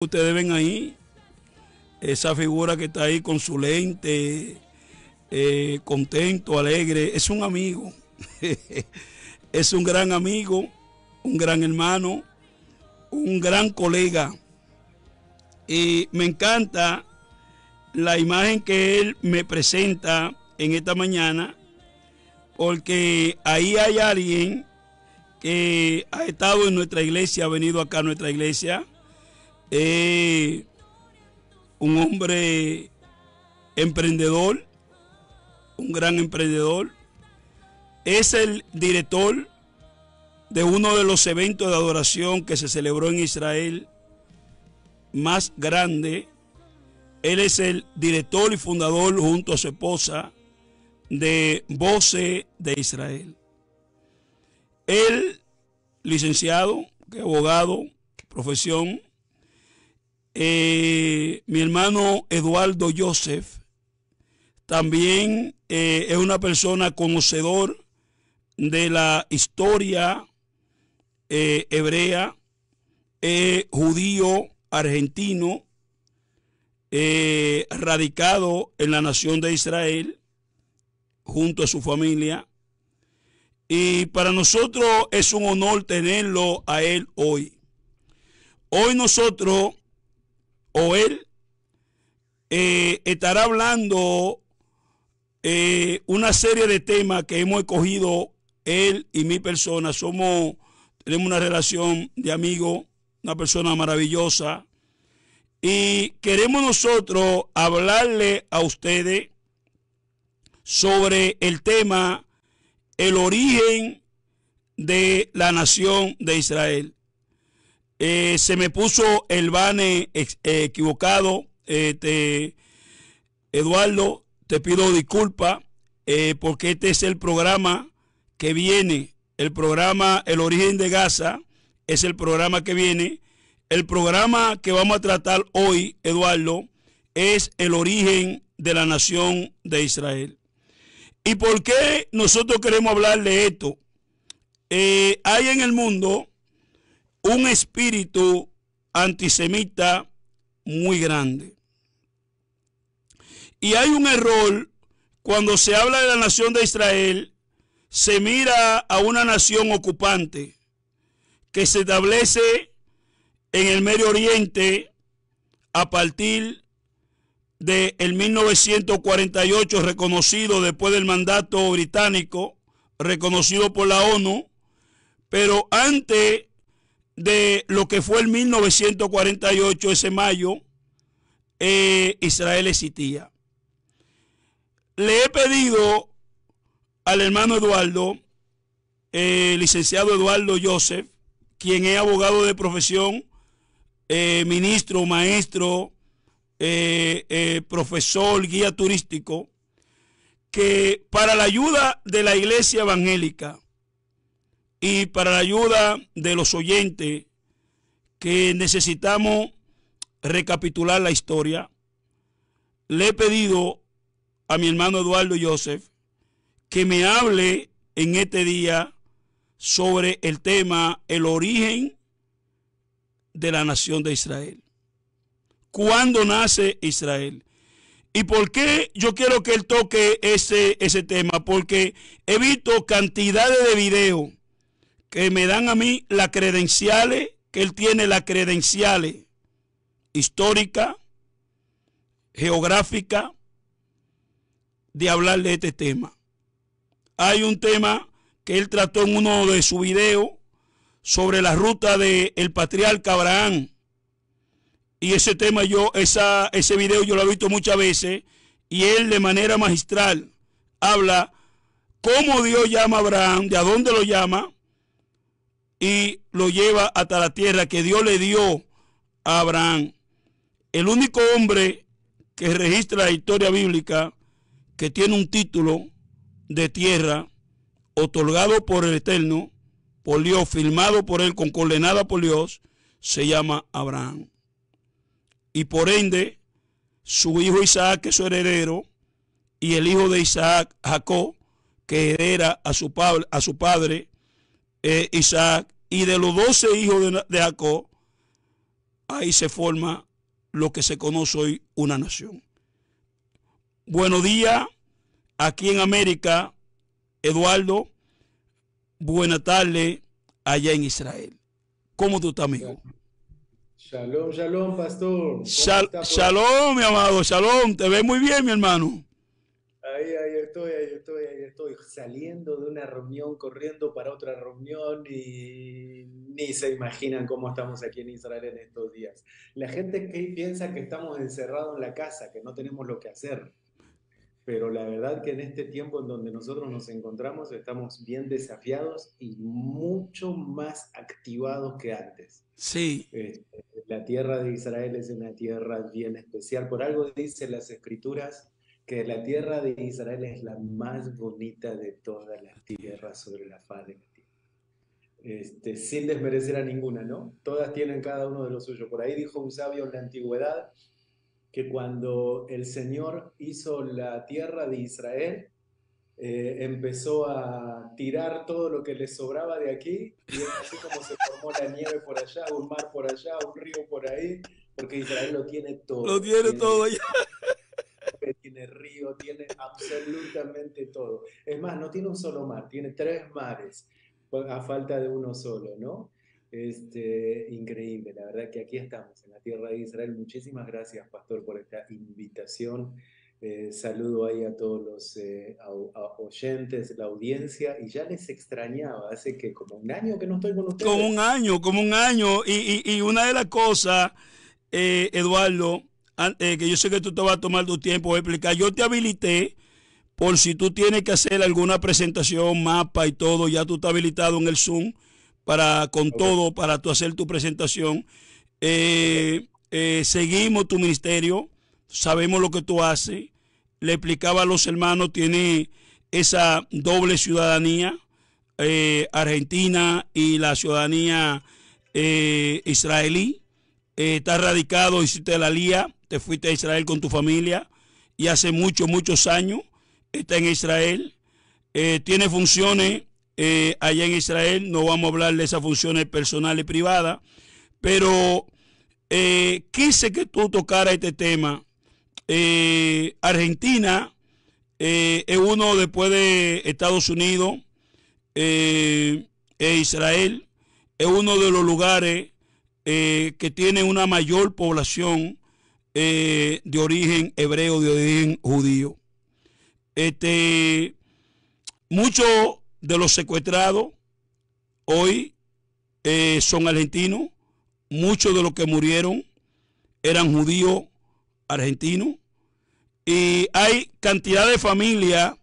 Ustedes ven ahí esa figura que está ahí con su lente, contento, alegre. Es un amigo, es un gran amigo, un gran hermano, un gran colega. Y me encanta la imagen que él me presenta en esta mañana, porque ahí hay alguien que ha estado en nuestra iglesia, ha venido acá a nuestra iglesia. Un hombre emprendedor, un gran emprendedor. Es el director de uno de los eventos de adoración que se celebró en Israel más grande. Él es el director y fundador junto a su esposa de Voces de Israel. Él, licenciado, abogado, profesión. Mi hermano Eduardo Joseph también es una persona conocedor de la historia hebrea, judío argentino, radicado en la nación de Israel junto a su familia, y para nosotros es un honor tenerlo a él hoy. Hoy nosotros o él estará hablando una serie de temas que hemos escogido él y mi persona. Tenemos una relación de amigos, una persona maravillosa, y queremos nosotros hablarle a ustedes sobre el tema, el origen de la nación de Israel. Se me puso el banner equivocado. Eduardo, te pido disculpas porque este es el programa que viene. El programa El Origen de Gaza es el programa que viene. El programa que vamos a tratar hoy, Eduardo, es el origen de la nación de Israel. ¿Y por qué nosotros queremos hablar de esto? Hay en el mundo un espíritu antisemita muy grande. Y hay un error cuando se habla de la nación de Israel. Se mira a una nación ocupante que se establece en el Medio Oriente a partir del 1948, reconocido después del mandato británico, reconocido por la ONU, pero antes de lo que fue el 1948, ese mayo, Israel existía. Le he pedido al hermano Eduardo, licenciado Eduardo Joseph, quien es abogado de profesión, ministro, maestro, profesor, guía turístico, que para la ayuda de la iglesia evangélica y para la ayuda de los oyentes que necesitamos recapitular la historia, le he pedido a mi hermano Eduardo Joseph que me hable en este día sobre el tema, el origen de la nación de Israel. ¿Cuándo nace Israel? ¿Y por qué yo quiero que él toque ese tema? Porque he visto cantidades de videos que me dan a mí las credenciales, que él tiene las credenciales históricas, geográficas, de hablar de este tema. Hay un tema que él trató en uno de sus videos sobre la ruta del patriarca Abraham. Y ese tema ese video yo lo he visto muchas veces, y él de manera magistral habla cómo Dios llama a Abraham, de a dónde lo llama, y lo lleva hasta la tierra que Dios le dio a Abraham. El único hombre que registra la historia bíblica que tiene un título de tierra otorgado por el Eterno, por Dios, firmado por él, con coordenada por Dios, se llama Abraham. Y por ende, su hijo Isaac, que es su heredero, y el hijo de Isaac, Jacob, que hereda a su padre Isaac, y de los 12 hijos de Jacob, ahí se forma lo que se conoce hoy una nación. Buenos días, aquí en América, Eduardo. Buenas tardes, allá en Israel. ¿Cómo tú estás, amigo? Shalom, shalom, pastor. ¿Cómo está por ahí? Shalom, mi amado, shalom. Te ves muy bien, mi hermano. Ahí estoy, saliendo de una reunión, corriendo para otra reunión y ni se imaginan cómo estamos aquí en Israel en estos días. La gente que piensa que estamos encerrados en la casa, que no tenemos lo que hacer, pero la verdad que en este tiempo en donde nosotros nos encontramos estamos bien desafiados y mucho más activados que antes. Sí, La tierra de Israel es una tierra bien especial. Por algo dicen las escrituras que la tierra de Israel es la más bonita de todas las tierras sobre la faz de la tierra. Sin desmerecer a ninguna, ¿no? Todas tienen cada uno de lo suyo. Por ahí dijo un sabio en la antigüedad que cuando el Señor hizo la tierra de Israel, empezó a tirar todo lo que le sobraba de aquí y es así como se formó la nieve por allá, un mar por allá, un río por ahí, porque Israel lo tiene lo todo, tiene tiene todo allá. nieve, tiene río, tiene absolutamente todo. Es más, no tiene un solo mar, tiene tres mares, a falta de uno solo, ¿no? Increíble, la verdad que aquí estamos, en la tierra de Israel. Muchísimas gracias, Pastor, por esta invitación. Saludo ahí a todos los oyentes, la audiencia, y ya les extrañaba, hace que como un año que no estoy con Como un ustedes. año, como un año. Y una de las cosas, Eduardo, que yo sé que tú te vas a tomar tu tiempo de explicar, yo te habilité por si tú tienes que hacer alguna presentación, mapa y todo, ya tú estás habilitado en el Zoom para con Ok, todo, para tú hacer tu presentación. ok. Seguimos tu ministerio, sabemos lo que tú haces. Le explicaba a los hermanos, tiene esa doble ciudadanía, argentina y la ciudadanía israelí. Está radicado, hiciste la lía, te fuiste a Israel con tu familia y hace muchos, muchos años está en Israel. Tiene funciones allá en Israel, no vamos a hablar de esas funciones personales y privadas, pero quise que tú tocaras este tema. Argentina es uno después de Estados Unidos Israel, es uno de los lugares que tiene una mayor población de origen hebreo, de origen judío. Este, Muchos de los secuestrados hoy son argentinos, muchos de los que murieron eran judíos argentinos y hay cantidad de familias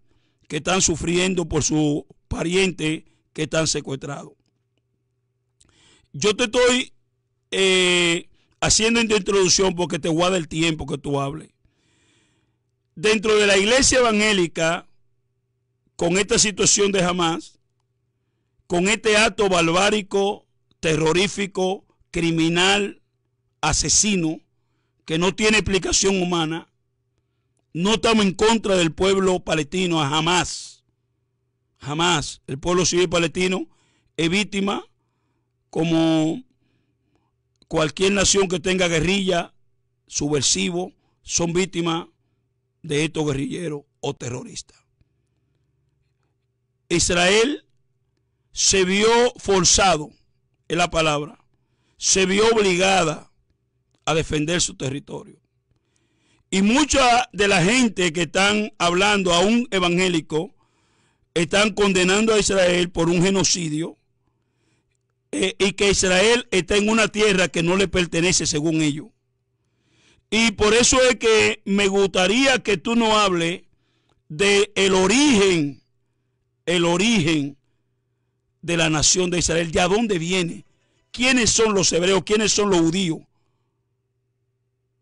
que están sufriendo por sus parientes que están secuestrados. Yo te estoy haciendo esta introducción porque te guarda el tiempo que tú hables. Dentro de la iglesia evangélica, con esta situación de Hamas, con este acto barbárico, terrorífico, criminal, asesino, que no tiene explicación humana, no estamos en contra del pueblo palestino, jamás. Jamás. El pueblo civil palestino es víctima como cualquier nación que tenga guerrilla, subversivo, son víctimas de estos guerrilleros o terroristas. Israel se vio forzado, es la palabra, se vio obligada a defender su territorio. Y mucha de la gente que están hablando, aún evangélico, están condenando a Israel por un genocidio y que Israel está en una tierra que no le pertenece según ellos. Y por eso es que me gustaría que tú no hables de el origen de la nación de Israel, de a dónde viene, quiénes son los hebreos, quiénes son los judíos,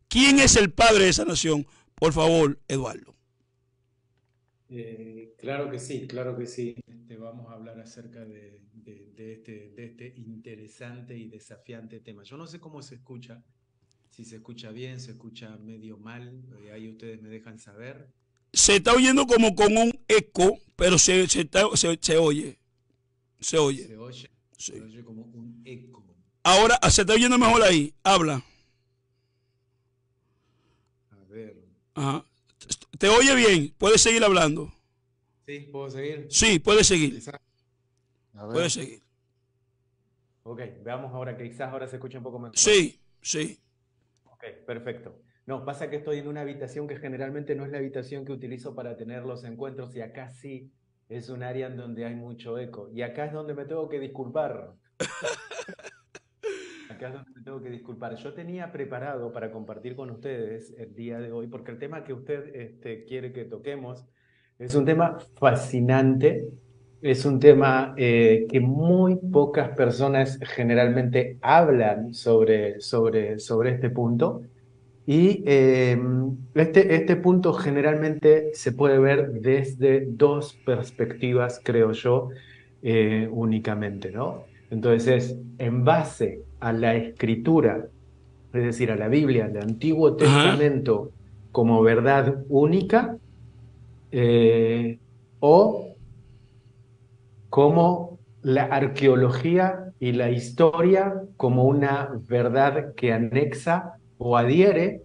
quién es el padre de esa nación. Por favor, Eduardo. Claro que sí, claro que sí. Vamos a hablar acerca de este interesante y desafiante tema. Yo no sé cómo se escucha, si se escucha bien, se escucha medio mal, ahí ustedes me dejan saber. Se está oyendo como con un eco, pero se oye, se oye. Se oye, se Sí. oye como un eco. Ahora se está oyendo mejor ahí, habla. ver. Ajá. ¿Te oye bien? ¿Puedes seguir hablando? Sí, ¿puedo seguir? Sí, puedes seguir. A ver. Puedes seguir. Ok, veamos ahora, que quizás ahora se escucha un poco mejor. Sí, sí. Ok, perfecto. No, pasa que estoy en una habitación que generalmente no es la habitación que utilizo para tener los encuentros, y acá sí es un área en donde hay mucho eco. Y acá es donde me tengo que disculpar. Acá es donde me tengo que disculpar. Yo tenía preparado para compartir con ustedes el día de hoy, porque el tema que usted quiere que toquemos es un tema fascinante, es un tema que muy pocas personas generalmente hablan sobre este punto. Y este punto generalmente se puede ver desde dos perspectivas, creo yo, únicamente, ¿no? Entonces, en base a la escritura, es decir, a la Biblia, al Antiguo Ajá. Testamento como verdad única, eh, o como la arqueología y la historia como una verdad que anexa o adhiere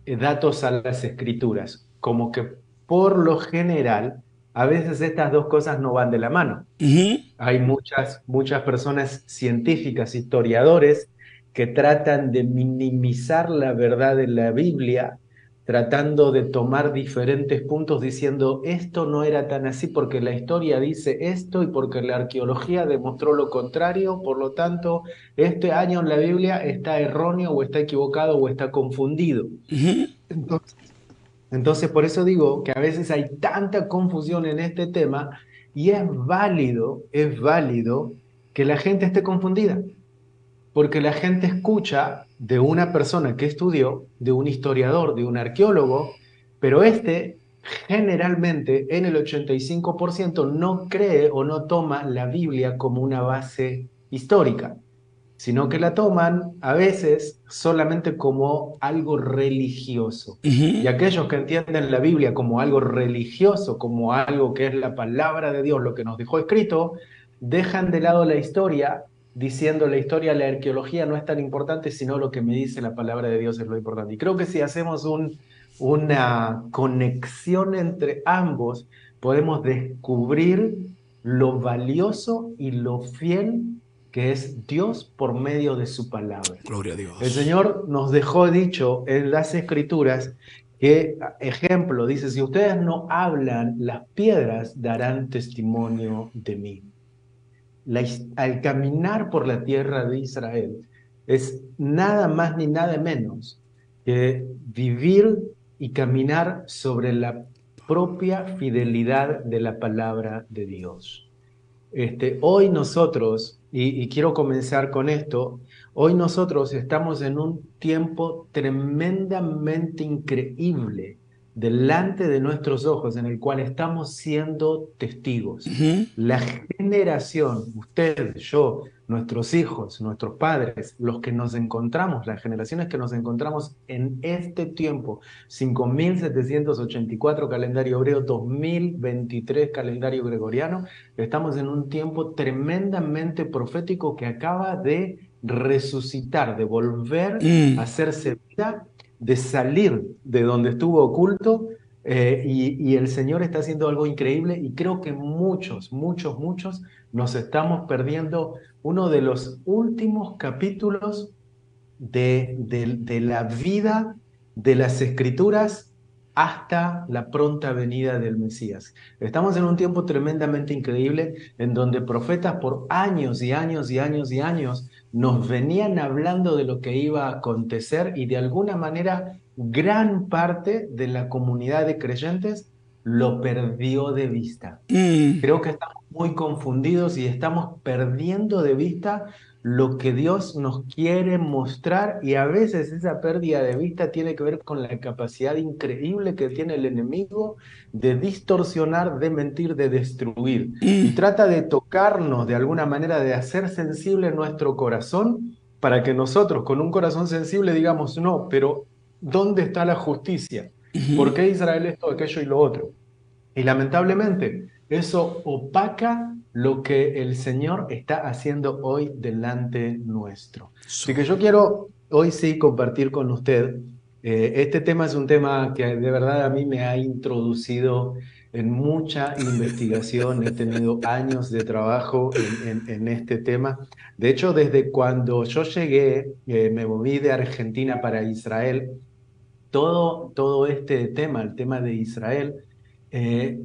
datos a las escrituras, como que por lo general, a veces estas dos cosas no van de la mano. Ujú. Hay muchas personas científicas, historiadores, que tratan de minimizar la verdad de la Biblia, tratando de tomar diferentes puntos diciendo esto no era tan así porque la historia dice esto y porque la arqueología demostró lo contrario, por lo tanto, este año en la Biblia está erróneo o está equivocado o está confundido. Ujú. Entonces, entonces, por eso digo que a veces hay tanta confusión en este tema, y es válido que la gente esté confundida, porque la gente escucha de una persona que estudió, de un historiador, de un arqueólogo, pero generalmente en el 85% no cree o no toma la Biblia como una base histórica, sino que la toman a veces solamente como algo religioso. Ujú. Y aquellos que entienden la Biblia como algo religioso, como algo que es la palabra de Dios, lo que nos dejó escrito, dejan de lado la historia, diciendo la historia, la arqueología no es tan importante, sino lo que me dice la palabra de Dios es lo importante. Y creo que si hacemos una conexión entre ambos, podemos descubrir lo valioso y lo fiel que es Dios por medio de su palabra. Gloria a El Dios. Señor nos dejó dicho en las Escrituras que, ejemplo, dice, si ustedes no hablan, las piedras darán testimonio de mí. Al caminar por la tierra de Israel es nada más ni nada menos que vivir y caminar sobre la propia fidelidad de la palabra de Dios. Hoy nosotros, y quiero comenzar con esto, hoy nosotros estamos en un tiempo tremendamente increíble delante de nuestros ojos en el cual estamos siendo testigos. Ujú. La generación, usted, yo, nuestros hijos, nuestros padres, los que nos encontramos, las generaciones que nos encontramos en este tiempo, 5784 calendario hebreo, 2023 calendario gregoriano, estamos en un tiempo tremendamente profético que acaba de resucitar, de volver a Mm. hacerse vida, de salir de donde estuvo oculto, y el Señor está haciendo algo increíble, y creo que muchos nos estamos perdiendo uno de los últimos capítulos de la vida de las Escrituras hasta la pronta venida del Mesías. Estamos en un tiempo tremendamente increíble en donde profetas por años y años y años y años nos venían hablando de lo que iba a acontecer, y de alguna manera gran parte de la comunidad de creyentes lo perdió de vista. Mm. Creo que estamos muy confundidos y estamos perdiendo de vista lo que Dios nos quiere mostrar, y a veces esa pérdida de vista tiene que ver con la capacidad increíble que tiene el enemigo de distorsionar, de mentir, de destruir. Y Mm. trata de tocarnos de alguna manera, de hacer sensible nuestro corazón para que nosotros con un corazón sensible digamos, no, pero ¿dónde está la justicia? Ujú. ¿Por qué Israel esto, aquello y lo otro? Y lamentablemente, eso opaca lo que el Señor está haciendo hoy delante nuestro. Así que So. yo quiero hoy sí compartir con usted. Este tema es un tema que de verdad a mí me ha introducido en mucha investigación. He tenido años de trabajo en este tema. De hecho, desde cuando yo llegué, me moví de Argentina para Israel, todo este tema, el tema de Israel, eh,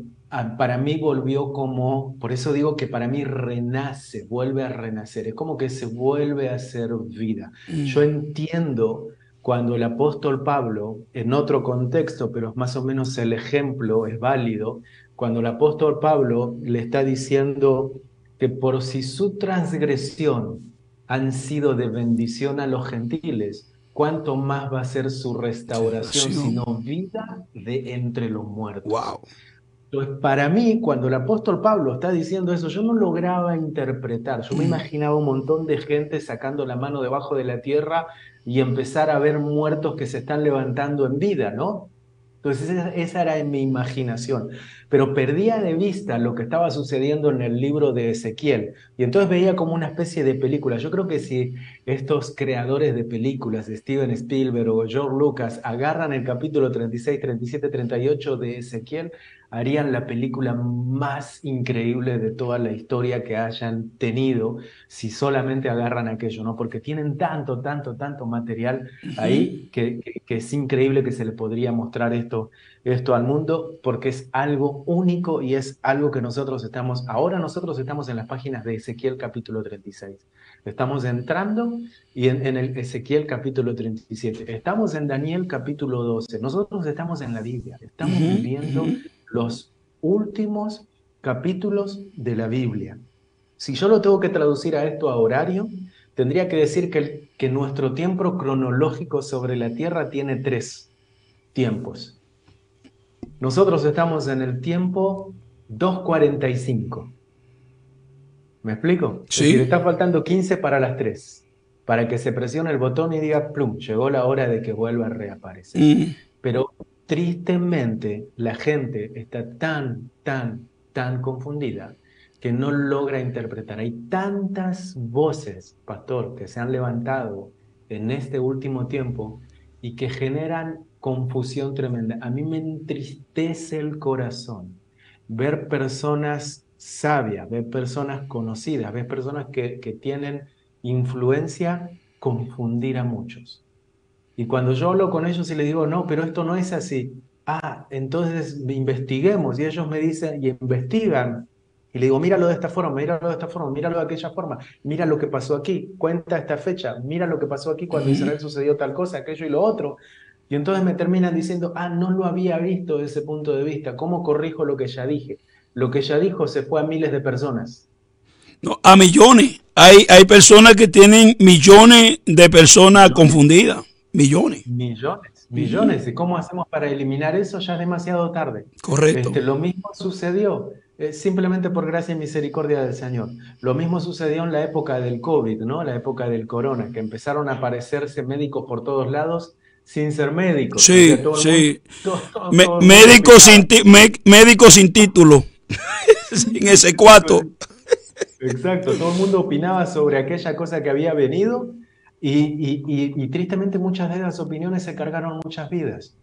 para mí volvió como, por eso digo que para mí renace, vuelve a renacer, es como que se vuelve a hacer vida. Yo Mm. entiendo cuando el apóstol Pablo, en otro contexto, pero es más o menos el ejemplo, es válido, cuando el apóstol Pablo le está diciendo que por si su transgresión han sido de bendición a los gentiles, ¿cuánto más va a ser su restauración, Restauración. sino vida de entre los muertos? Wow. Entonces, para mí, cuando el apóstol Pablo está diciendo eso, yo no lograba interpretar. Yo me Mm. imaginaba un montón de gente sacando la mano debajo de la tierra y empezar a ver muertos que se están levantando en vida, ¿no? Entonces, esa era en mi imaginación. Pero perdía de vista lo que estaba sucediendo en el libro de Ezequiel. Y entonces veía como una especie de película. Yo creo que si estos creadores de películas, Steven Spielberg o George Lucas, agarran el capítulo 36, 37, 38 de Ezequiel, harían la película más increíble de toda la historia que hayan tenido si solamente agarran aquello, ¿no? Porque tienen tanto, tanto, tanto material Ujú. ahí que es increíble que se le podría mostrar esto al mundo, porque es algo único y es algo que ahora nosotros estamos en las páginas de Ezequiel capítulo 36. Estamos entrando y en el Ezequiel capítulo 37. Estamos en Daniel capítulo 12. Nosotros estamos en la Biblia. Estamos Ujú. viviendo Ujú. los últimos capítulos de la Biblia. Si yo lo tengo que traducir a esto a horario, tendría que decir que nuestro tiempo cronológico sobre la Tierra tiene tres tiempos. Nosotros estamos en el tiempo 2:45. ¿Me explico? Es decir, Sí. está faltando 15 para las 3, para que se presione el botón y diga, plum, llegó la hora de que vuelva a reaparecer. Mm. Pero tristemente la gente está tan, tan, tan confundida que no logra interpretar. Hay tantas voces, pastor, que se han levantado en este último tiempo y que generan confusión tremenda. A mí me entristece el corazón ver personas sabias, ver personas conocidas, ver personas que tienen influencia confundir a muchos. Y cuando yo hablo con ellos y les digo, no, pero esto no es así. Ah, entonces investiguemos. Y ellos me dicen, y investigan. Y le digo, míralo de esta forma, míralo de esta forma, míralo de aquella forma, mira lo que pasó aquí, cuenta esta fecha, mira lo que pasó aquí cuando Ujú. Israel sucedió tal cosa, aquello y lo otro. Y entonces me terminan diciendo, ah, no lo había visto desde ese punto de vista. ¿Cómo corrijo lo que ya dije? Lo que ya dijo se fue a miles de personas. No, a millones. Hay personas que tienen millones de personas Millones. confundidas. Millones. Millones, Ujú. millones. ¿Y cómo hacemos para eliminar eso? Ya es demasiado tarde. Correcto. Lo mismo sucedió, simplemente por gracia y misericordia del Señor. Lo mismo sucedió en la época del COVID, ¿no? La época del corona, que empezaron a aparecerse médicos por todos lados sin ser médicos. O sea, Sí, todo el mundo, sí. todo el mundo Médico opinaba. médico sin título. Sin ese cuarto. Exacto, todo el mundo opinaba sobre aquella cosa que había venido y tristemente muchas de esas opiniones se cargaron muchas vidas.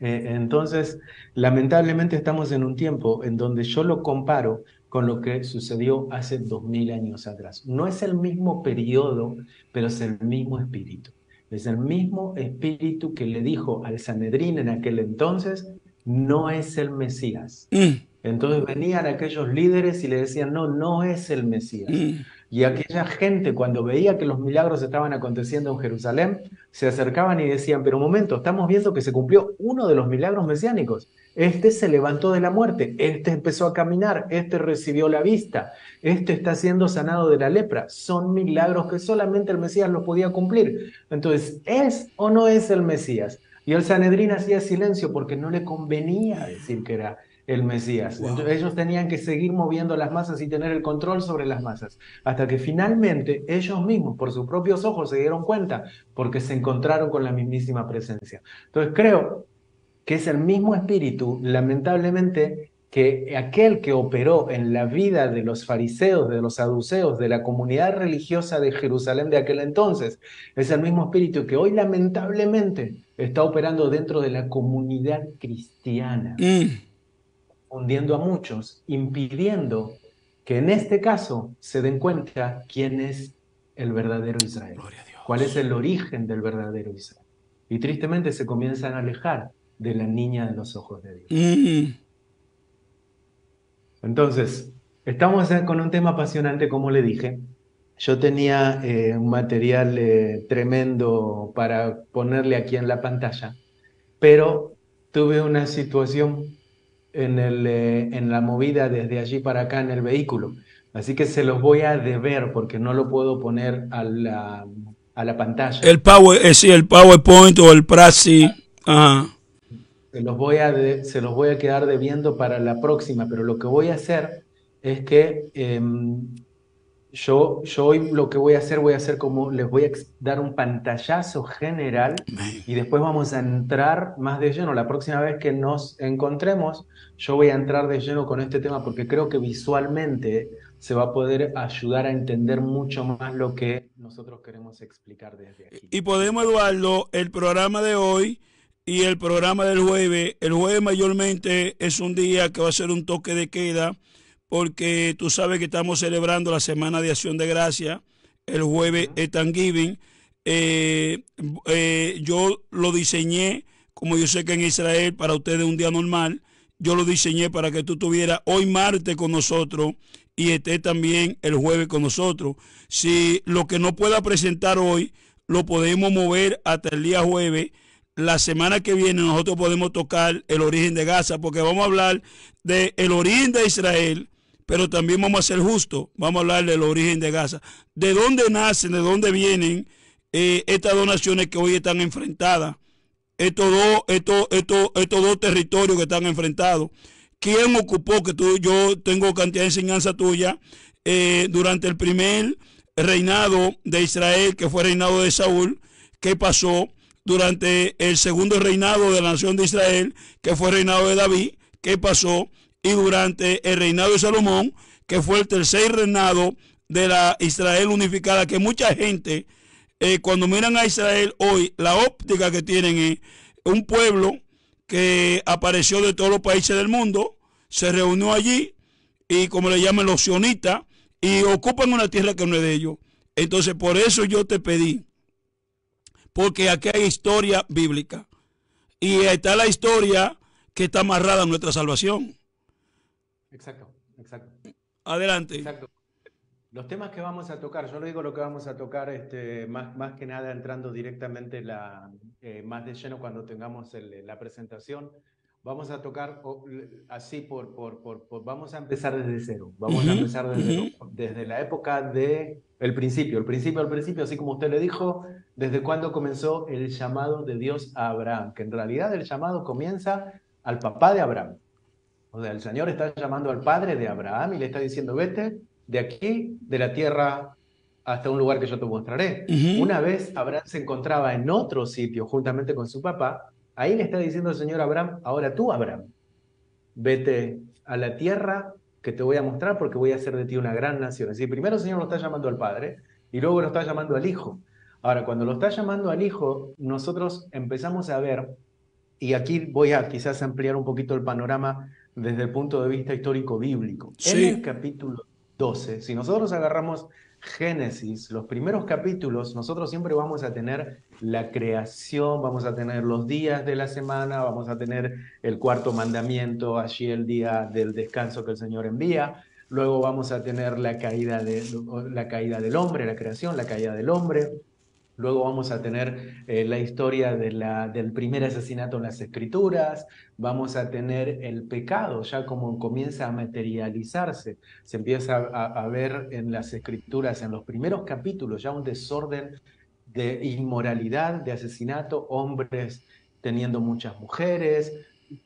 Entonces, lamentablemente estamos en un tiempo en donde yo lo comparo con lo que sucedió hace 2000 años atrás. No es el mismo periodo, pero es el mismo espíritu. Es el mismo espíritu que le dijo al Sanedrín en aquel entonces, no es el Mesías. Mm. Entonces venían aquellos líderes y le decían, no, no es el Mesías. Mm. Y aquella gente, cuando veía que los milagros estaban aconteciendo en Jerusalén, se acercaban y decían, pero un momento, estamos viendo que se cumplió uno de los milagros mesiánicos. Este se levantó de la muerte, este empezó a caminar, este recibió la vista, este está siendo sanado de la lepra. Son milagros que solamente el Mesías los podía cumplir. Entonces, ¿es o no es el Mesías? Y el Sanedrín hacía silencio porque no le convenía decir que era el Mesías. Wow. Entonces, ellos tenían que seguir moviendo las masas y tener el control sobre las masas, hasta que finalmente ellos mismos, por sus propios ojos, se dieron cuenta, porque se encontraron con la mismísima presencia. Entonces, creo que es el mismo espíritu, lamentablemente, que aquel que operó en la vida de los fariseos, de los saduceos, de la comunidad religiosa de Jerusalén de aquel entonces, es el mismo espíritu que hoy lamentablemente está operando dentro de la comunidad cristiana, hundiendo a muchos, impidiendo que en este caso se den cuenta quién es el verdadero Israel, Gloria a cuál es Dios. el origen del verdadero Israel. Y tristemente se comienzan a alejar de la niña de los ojos de Dios. Entonces, estamos con un tema apasionante, como le dije. Yo tenía un material tremendo para ponerle aquí en la pantalla, pero tuve una situación en la movida desde allí para acá en el vehículo. Así que se los voy a deber porque no lo puedo poner a la pantalla. Sí, el PowerPoint o el Prezi. Ajá. Se los voy a quedar debiendo para la próxima, pero lo que voy a hacer es que yo hoy lo que voy a hacer como les voy a dar un pantallazo general Amén. y después vamos a entrar más de lleno. La próxima vez que nos encontremos, yo voy a entrar de lleno con este tema porque creo que visualmente se va a poder ayudar a entender mucho más lo que nosotros queremos explicar desde aquí. Y podemos, Eduardo, el programa de hoy y el programa del jueves. El jueves mayormente es un día que va a ser un toque de queda, porque tú sabes que estamos celebrando la Semana de Acción de Gracia. El jueves es Thanksgiving. Yo lo diseñé, como yo sé que en Israel para ustedes es un día normal, yo lo diseñé para que tú estuvieras hoy martes con nosotros y estés también el jueves con nosotros. Si lo que no pueda presentar hoy lo podemos mover hasta el día jueves, la semana que viene nosotros podemos tocar el origen de Gaza, porque vamos a hablar del origen de Israel, pero también vamos a ser justos, vamos a hablar del origen de Gaza, de dónde nacen, de dónde vienen estas dos naciones que hoy están enfrentadas, estos dos territorios que están enfrentados. ¿Quién ocupó? Yo tengo cantidad de enseñanza tuya durante el primer reinado de Israel, que fue el reinado de Saúl. ¿Qué pasó durante el segundo reinado de la nación de Israel, que fue el reinado de David? ¿Qué pasó? Y durante el reinado de Salomón, que fue el tercer reinado de la Israel unificada, que mucha gente, cuando miran a Israel hoy, la óptica que tienen es un pueblo que apareció de todos los países del mundo, se reunió allí y como le llaman los sionistas, y ocupan una tierra que no es de ellos. Entonces por eso yo te pedí, porque aquí hay historia bíblica y está la historia que está amarrada a nuestra salvación. Exacto, exacto. Adelante. Exacto. Los temas que vamos a tocar, yo le digo lo que vamos a tocar, más que nada entrando directamente más de lleno cuando tengamos la presentación. Vamos a tocar así vamos a empezar desde cero. Vamos a empezar desde la época del principio. El principio, así como usted le dijo, desde cuando comenzó el llamado de Dios a Abraham, que en realidad el llamado comienza al papá de Abraham. O sea, el Señor está llamando al padre de Abraham y le está diciendo, vete de aquí, de la tierra, hasta un lugar que yo te mostraré. Una vez Abraham se encontraba en otro sitio juntamente con su papá, ahí le está diciendo el Señor a Abraham, ahora tú, Abraham, vete a la tierra que te voy a mostrar porque voy a hacer de ti una gran nación. Es decir, primero el Señor lo está llamando al padre y luego lo está llamando al hijo. Ahora, cuando lo está llamando al hijo, nosotros empezamos a ver, y aquí voy a quizás ampliar un poquito el panorama desde el punto de vista histórico bíblico. Sí. En el capítulo 12, si nosotros agarramos Génesis, los primeros capítulos, nosotros siempre vamos a tener la creación, vamos a tener los días de la semana, vamos a tener el cuarto mandamiento, allí el día del descanso que el Señor envía, luego vamos a tener la caída del hombre, la creación, la caída del hombre. Luego vamos a tener la historia del primer asesinato en las Escrituras, vamos a tener el pecado, ya como comienza a materializarse, se empieza a ver en las Escrituras, en los primeros capítulos, ya un desorden de inmoralidad, de asesinato, hombres teniendo muchas mujeres,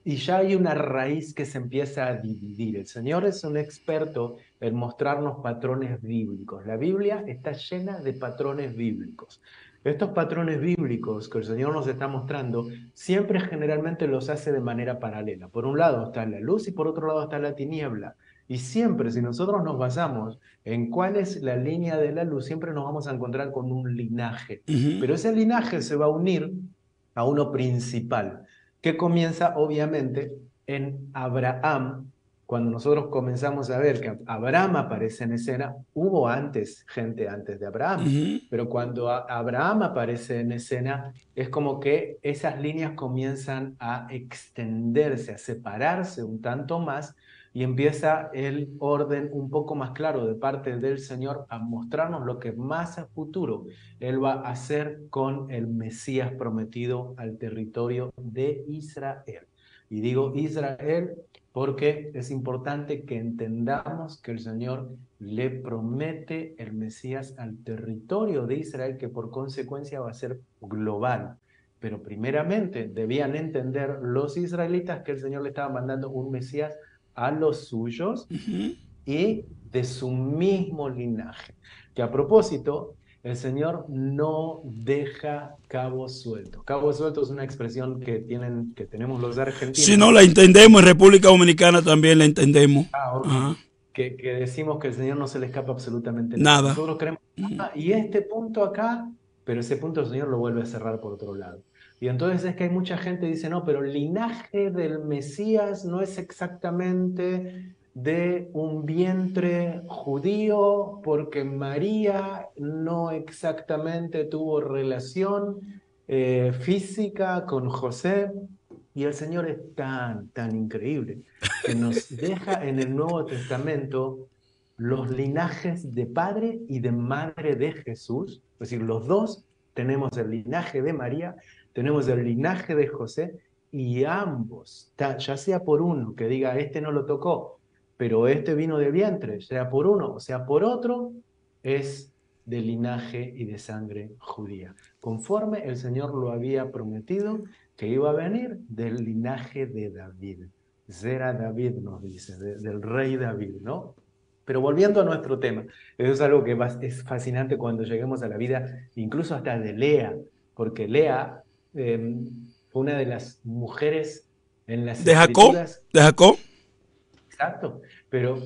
y ya hay una raíz que se empieza a dividir. El Señor es un experto en mostrarnos patrones bíblicos. La Biblia está llena de patrones bíblicos. Estos patrones bíblicos que el Señor nos está mostrando, siempre generalmente los hace de manera paralela. Por un lado está la luz y por otro lado está la tiniebla. Y siempre, si nosotros nos basamos en cuál es la línea de la luz, siempre nos vamos a encontrar con un linaje. Pero ese linaje se va a unir a uno principal, que comienza obviamente en Abraham. Cuando nosotros comenzamos a ver que Abraham aparece en escena, hubo antes gente antes de Abraham, Ujú. pero cuando Abraham aparece en escena, es como que esas líneas comienzan a extenderse, a separarse un tanto más, y empieza el orden un poco más claro de parte del Señor a mostrarnos lo que más a futuro Él va a hacer con el Mesías prometido al territorio de Israel. Y digo Israel porque es importante que entendamos que el Señor le promete el Mesías al territorio de Israel, que por consecuencia va a ser global. Pero primeramente debían entender los israelitas que el Señor le estaba mandando un Mesías a los suyos Ujú. y de su mismo linaje. Que a propósito, el Señor no deja cabos sueltos. Cabos sueltos es una expresión que tenemos los Si argentinos, no la entendemos, en República Dominicana también la entendemos. ok, Ajá. que decimos que al Señor no se le escapa absolutamente nada. Nada. Nosotros creemos, Ujú. y este punto acá, pero ese punto el Señor lo vuelve a cerrar por otro lado. Y entonces es que hay mucha gente que dice, no, pero el linaje del Mesías no es exactamente de un vientre judío, porque María no exactamente tuvo relación física con José. Y el Señor es tan increíble que nos deja en el Nuevo Testamento los linajes de padre y de madre de Jesús, es decir, los dos tenemos el linaje de María, tenemos el linaje de José, y ambos, ya sea por uno que diga, este no lo tocó, pero este vino de vientre, sea por uno o sea por otro, es de linaje y de sangre judía, conforme el Señor lo había prometido, que iba a venir del linaje de David. Zera David nos dice, del rey David, ¿no? Pero volviendo a nuestro tema, eso es algo que es fascinante cuando lleguemos a la vida, incluso hasta de Lea, porque Lea fue una de las mujeres en las ¿De Jacob? escrituras, ¿De Jacob? exacto, pero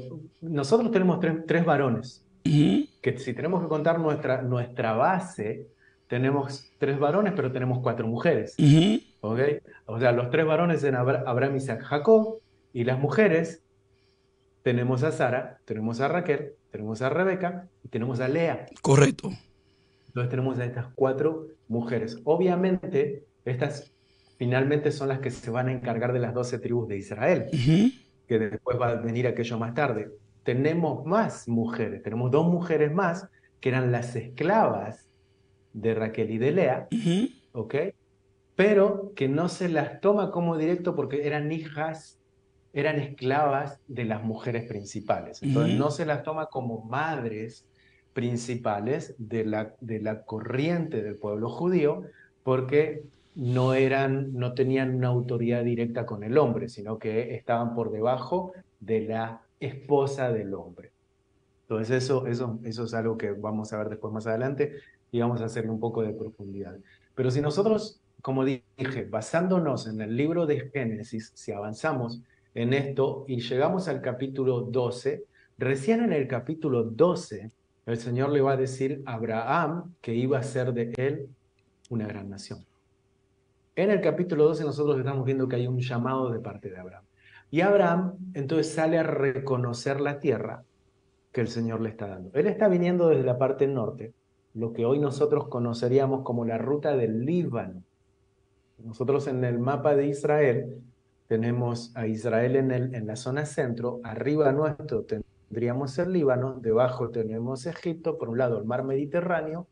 nosotros tenemos tres varones, Ujú. que si tenemos que contar nuestra base, tenemos tres varones, pero tenemos cuatro mujeres. Ujú. ¿Ok? O sea, los tres varones en Abraham, Isaac, Jacob, y las mujeres tenemos a Sara, tenemos a Raquel, tenemos a Rebeca y tenemos a Lea. Correcto. Entonces tenemos a estas cuatro mujeres. Obviamente, estas finalmente son las que se van a encargar de las 12 tribus de Israel, Ujú. que después va a venir aquello más tarde. Tenemos más mujeres, tenemos dos mujeres más que eran las esclavas de Raquel y de Lea, Ujú. ¿ok? Pero que no se las toma como directo porque eran hijas, eran esclavas de las mujeres principales. Entonces Ujú. no se las toma como madres principales de la corriente del pueblo judío porque no tenían una autoridad directa con el hombre, sino que estaban por debajo de la esposa del hombre. Entonces eso es algo que vamos a ver después más adelante y vamos a hacerle un poco de profundidad. Pero si nosotros, como dije, basándonos en el libro de Génesis, si avanzamos en esto y llegamos al capítulo 12, recién en el capítulo 12 el Señor le va a decir a Abraham que iba a ser de él una gran nación. En el capítulo 12 nosotros estamos viendo que hay un llamado de parte de Abraham. Y Abraham entonces sale a reconocer la tierra que el Señor le está dando. Él está viniendo desde la parte norte, lo que hoy nosotros conoceríamos como la ruta del Líbano. Nosotros en el mapa de Israel tenemos a Israel en la zona centro, arriba nuestro tendríamos el Líbano, debajo tenemos Egipto, por un lado el mar Mediterráneo,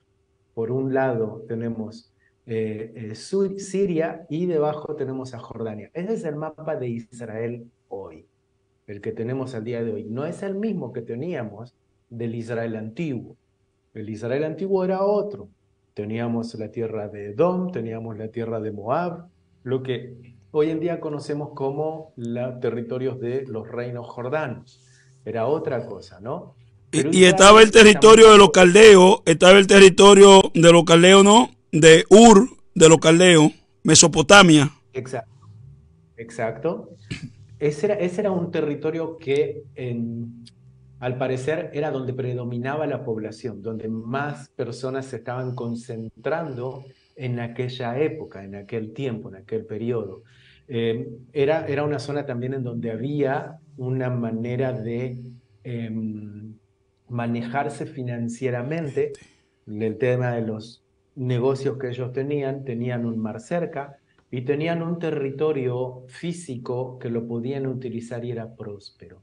por un lado tenemos Siria y debajo tenemos a Jordania. Ese es el mapa de Israel hoy, el que tenemos al día de hoy. No es el mismo que teníamos del Israel antiguo. El Israel antiguo era otro. Teníamos la tierra de Edom, teníamos la tierra de Moab, lo que hoy en día conocemos como los territorios de los reinos jordanos. Era otra cosa, ¿no? Pero Y estaba el Israel está territorio de los marcado. caldeos, estaba el territorio de los caldeos, ¿no? De Ur, de los caldeos, Mesopotamia. Exacto. Exacto. Ese era un territorio que al parecer era donde predominaba la población, donde más personas se estaban concentrando en aquella época, en aquel tiempo, en aquel periodo. Era una zona también en donde había una manera de manejarse financieramente. El tema de los negocios que ellos tenían un mar cerca y tenían un territorio físico que lo podían utilizar y era próspero.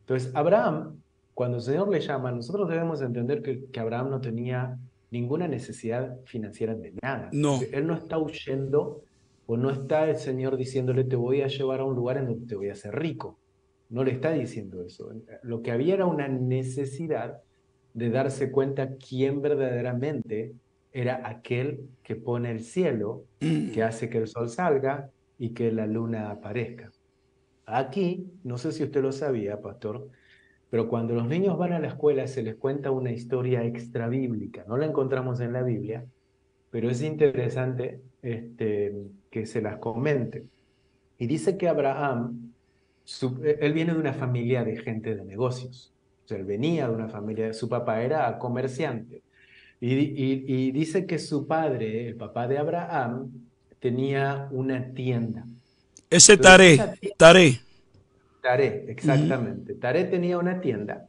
Entonces, Abraham, cuando el Señor le llama, nosotros debemos entender que Abraham no tenía ninguna necesidad financiera de nada. No. Él no está huyendo o no está el Señor diciéndole, te voy a llevar a un lugar en donde te voy a hacer rico. No le está diciendo eso. Lo que había era una necesidad de darse cuenta quién verdaderamente era aquel que pone el cielo, que hace que el sol salga y que la luna aparezca. Aquí, no sé si usted lo sabía, pastor, pero cuando los niños van a la escuela se les cuenta una historia extra bíblica. No la encontramos en la Biblia, pero es interesante que se las comente. Y dice que Abraham, él viene de una familia de gente de negocios. O sea, él venía de una familia, su papá era comerciante. Y dice que su padre, el papá de Abraham, tenía una tienda. Ese Entonces, Taré, esa tienda, Taré. Taré, Ujú. exactamente. Taré tenía una tienda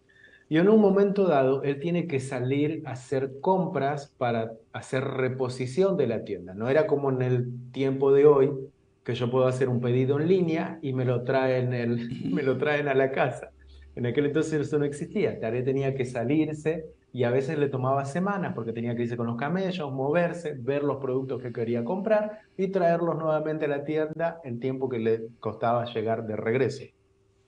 y en un momento dado él tiene que salir a hacer compras para hacer reposición de la tienda. No era como en el tiempo de hoy que yo puedo hacer un pedido en línea y me lo traen, me lo traen a la casa. En aquel entonces eso no existía. Taré tenía que salirse y a veces le tomaba semanas porque tenía que irse con los camellos, moverse, ver los productos que quería comprar y traerlos nuevamente a la tienda en tiempo que le costaba llegar de regreso.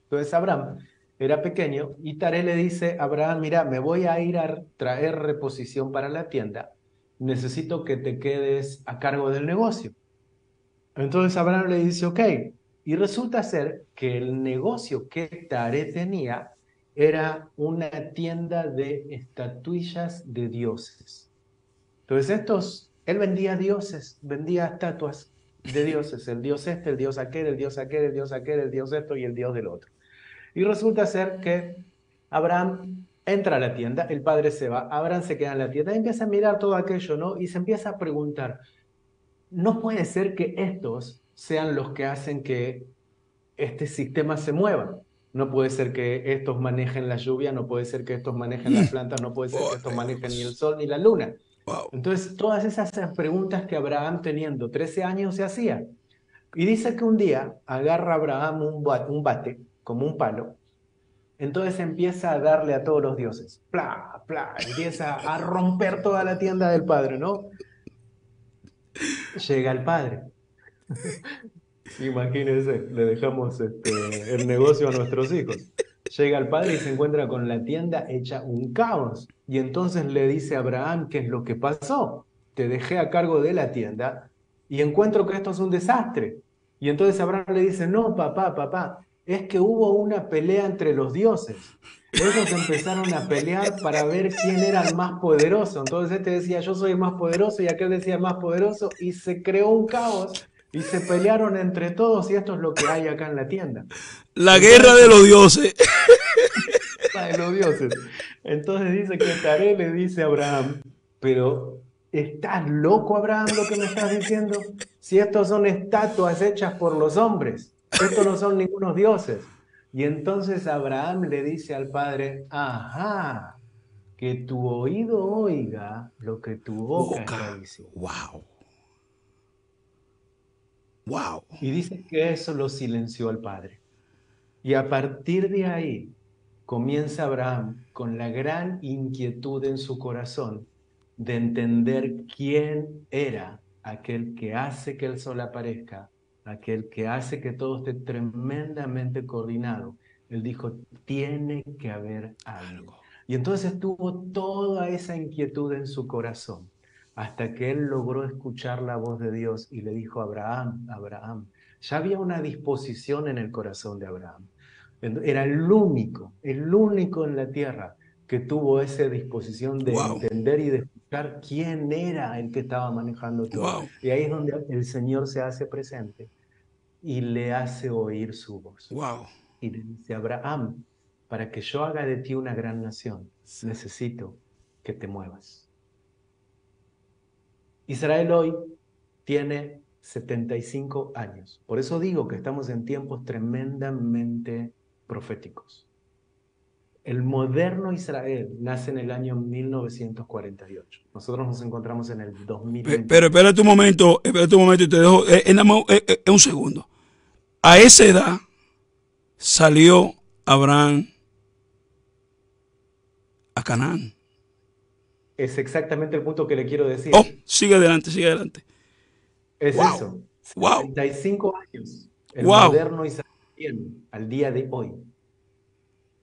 Entonces Abraham era pequeño y Taré le dice a Abraham, mira, me voy a ir a traer reposición para la tienda, necesito que te quedes a cargo del negocio. Entonces Abraham le dice, ok, y resulta ser que el negocio que Taré tenía era una tienda de estatuillas de dioses. Entonces él vendía dioses, vendía estatuas de dioses, el dios este, el dios aquel, el dios aquel, el dios aquel, el dios esto y el dios del otro. Y resulta ser que Abraham entra a la tienda, el padre se va, Abraham se queda en la tienda y empieza a mirar todo aquello, ¿no? Y se empieza a preguntar, no puede ser que estos sean los que hacen que este sistema se mueva. No puede ser que estos manejen la lluvia, no puede ser que estos manejen las plantas, no puede ser Oh, que estos manejen ni el Dios. sol ni la luna. Wow. Entonces, todas esas preguntas que Abraham teniendo 13 años se hacía. Y dice que un día agarra Abraham un bate, como un palo, entonces empieza a darle a todos los dioses. Pla, pla, empieza a romper toda la tienda del padre, ¿no? Llega el padre. Imagínense, le dejamos el negocio a nuestros hijos. Llega el padre y se encuentra con la tienda hecha un caos. Y entonces le dice a Abraham, ¿qué es lo que pasó? Te dejé a cargo de la tienda y encuentro que esto es un desastre. Y entonces Abraham le dice, no, papá, papá, es que hubo una pelea entre los dioses. Ellos empezaron a pelear para ver quién era el más poderoso. Entonces este decía, yo soy el más poderoso y aquel decía el más poderoso y se creó un caos y se pelearon entre todos y esto es lo que hay acá en la tienda. La guerra Entonces, de los dioses. la de los dioses. Entonces dice que Taré le dice a Abraham, pero ¿estás loco, Abraham, lo que me estás diciendo? Si estos son estatuas hechas por los hombres, estos no son ningunos dioses. Y entonces Abraham le dice al padre, ajá, que tu oído oiga lo que tu boca está Boca. diciendo. Wow. Wow. Y dice que eso lo silenció al padre. Y a partir de ahí comienza Abraham con la gran inquietud en su corazón de entender quién era aquel que hace que el sol aparezca, aquel que hace que todo esté tremendamente coordinado. Él dijo, tiene que haber alguien. Y entonces tuvo toda esa inquietud en su corazón, hasta que él logró escuchar la voz de Dios y le dijo, Abraham, Abraham. Ya había una disposición en el corazón de Abraham. Era el único en la tierra que tuvo esa disposición de Wow. entender y de escuchar quién era el que estaba manejando todo. Wow. Y ahí es donde el Señor se hace presente y le hace oír su voz. Wow. Y le dice, Abraham, para que yo haga de ti una gran nación, necesito que te muevas. Israel hoy tiene 75 años. Por eso digo que estamos en tiempos tremendamente proféticos. El moderno Israel nace en el año 1948. Nosotros nos encontramos en el 2020. Pero espérate un momento y te dejo, un segundo. A esa edad salió Abraham a Canaán. Es exactamente el punto que le quiero decir. Oh, sigue adelante, sigue adelante. Es Wow. eso. Wow. 75 años. El Wow. moderno Israel tiene al día de hoy.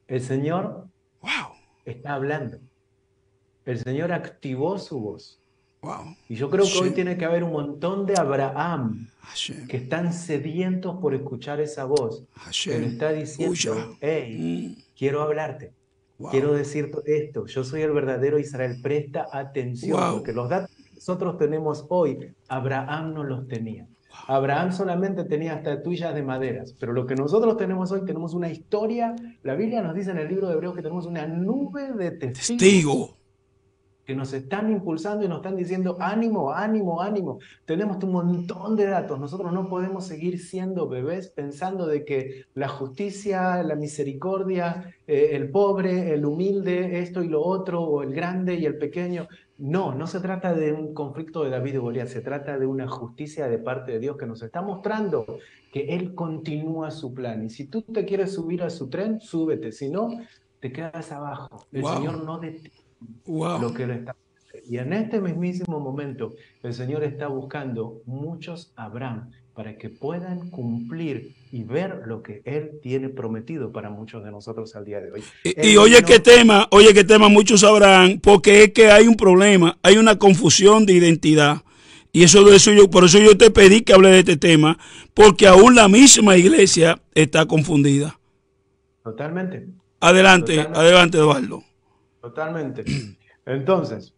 El Señor está hablando. El Señor activó su voz. Wow. Y yo creo que hoy tiene que haber un montón de Abraham que están sedientos por escuchar esa voz. Que le está diciendo, hey, quiero hablarte. Wow. Quiero decirte esto. Yo soy el verdadero Israel. Presta atención. Wow. Porque los datos que nosotros tenemos hoy, Abraham no los tenía. Abraham solamente tenía estatuillas de maderas, pero lo que nosotros tenemos hoy, tenemos una historia. La Biblia nos dice en el libro de Hebreos que tenemos una nube de testigos que nos están impulsando y nos están diciendo, ánimo, ánimo, ánimo. Tenemos un montón de datos. Nosotros no podemos seguir siendo bebés pensando de que la justicia, la misericordia, el pobre, el humilde, esto y lo otro, o el grande y el pequeño. No, no se trata de un conflicto de David y Goliat, se trata de una justicia de parte de Dios que nos está mostrando que Él continúa su plan. Y si tú te quieres subir a su tren, súbete. Si no, te quedas abajo. El Señor no detiene lo que Él está haciendo. Y en este mismísimo momento, el Señor está buscando muchos Abraham para que puedan cumplir y ver lo que Él tiene prometido para muchos de nosotros al día de hoy. Y oye qué tema muchos sabrán, porque es que hay un problema, hay una confusión de identidad. Y por eso yo te pedí que hable de este tema, porque aún la misma iglesia está confundida. Totalmente. Adelante, Eduardo. Totalmente. Entonces,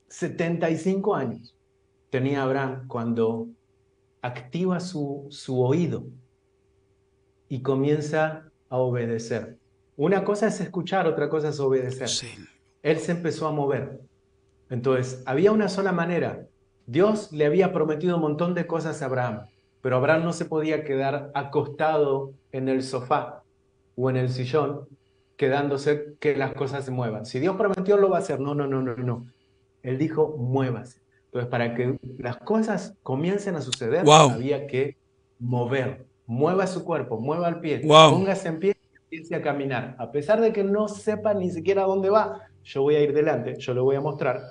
75 años tenía Abraham cuando activa su oído y comienza a obedecer. Una cosa es escuchar, otra cosa es obedecer. Sí. Él se empezó a mover. Entonces, había una sola manera. Dios le había prometido un montón de cosas a Abraham, pero Abraham no se podía quedar acostado en el sofá o en el sillón, quedándose que las cosas se muevan. Si Dios prometió, lo va a hacer. No. Él dijo, muévase. Entonces, para que las cosas comiencen a suceder, había que mover. Mueva su cuerpo, mueva el pie, póngase en pie y empiece a caminar. A pesar de que no sepa ni siquiera dónde va, yo voy a ir delante, yo le voy a mostrar.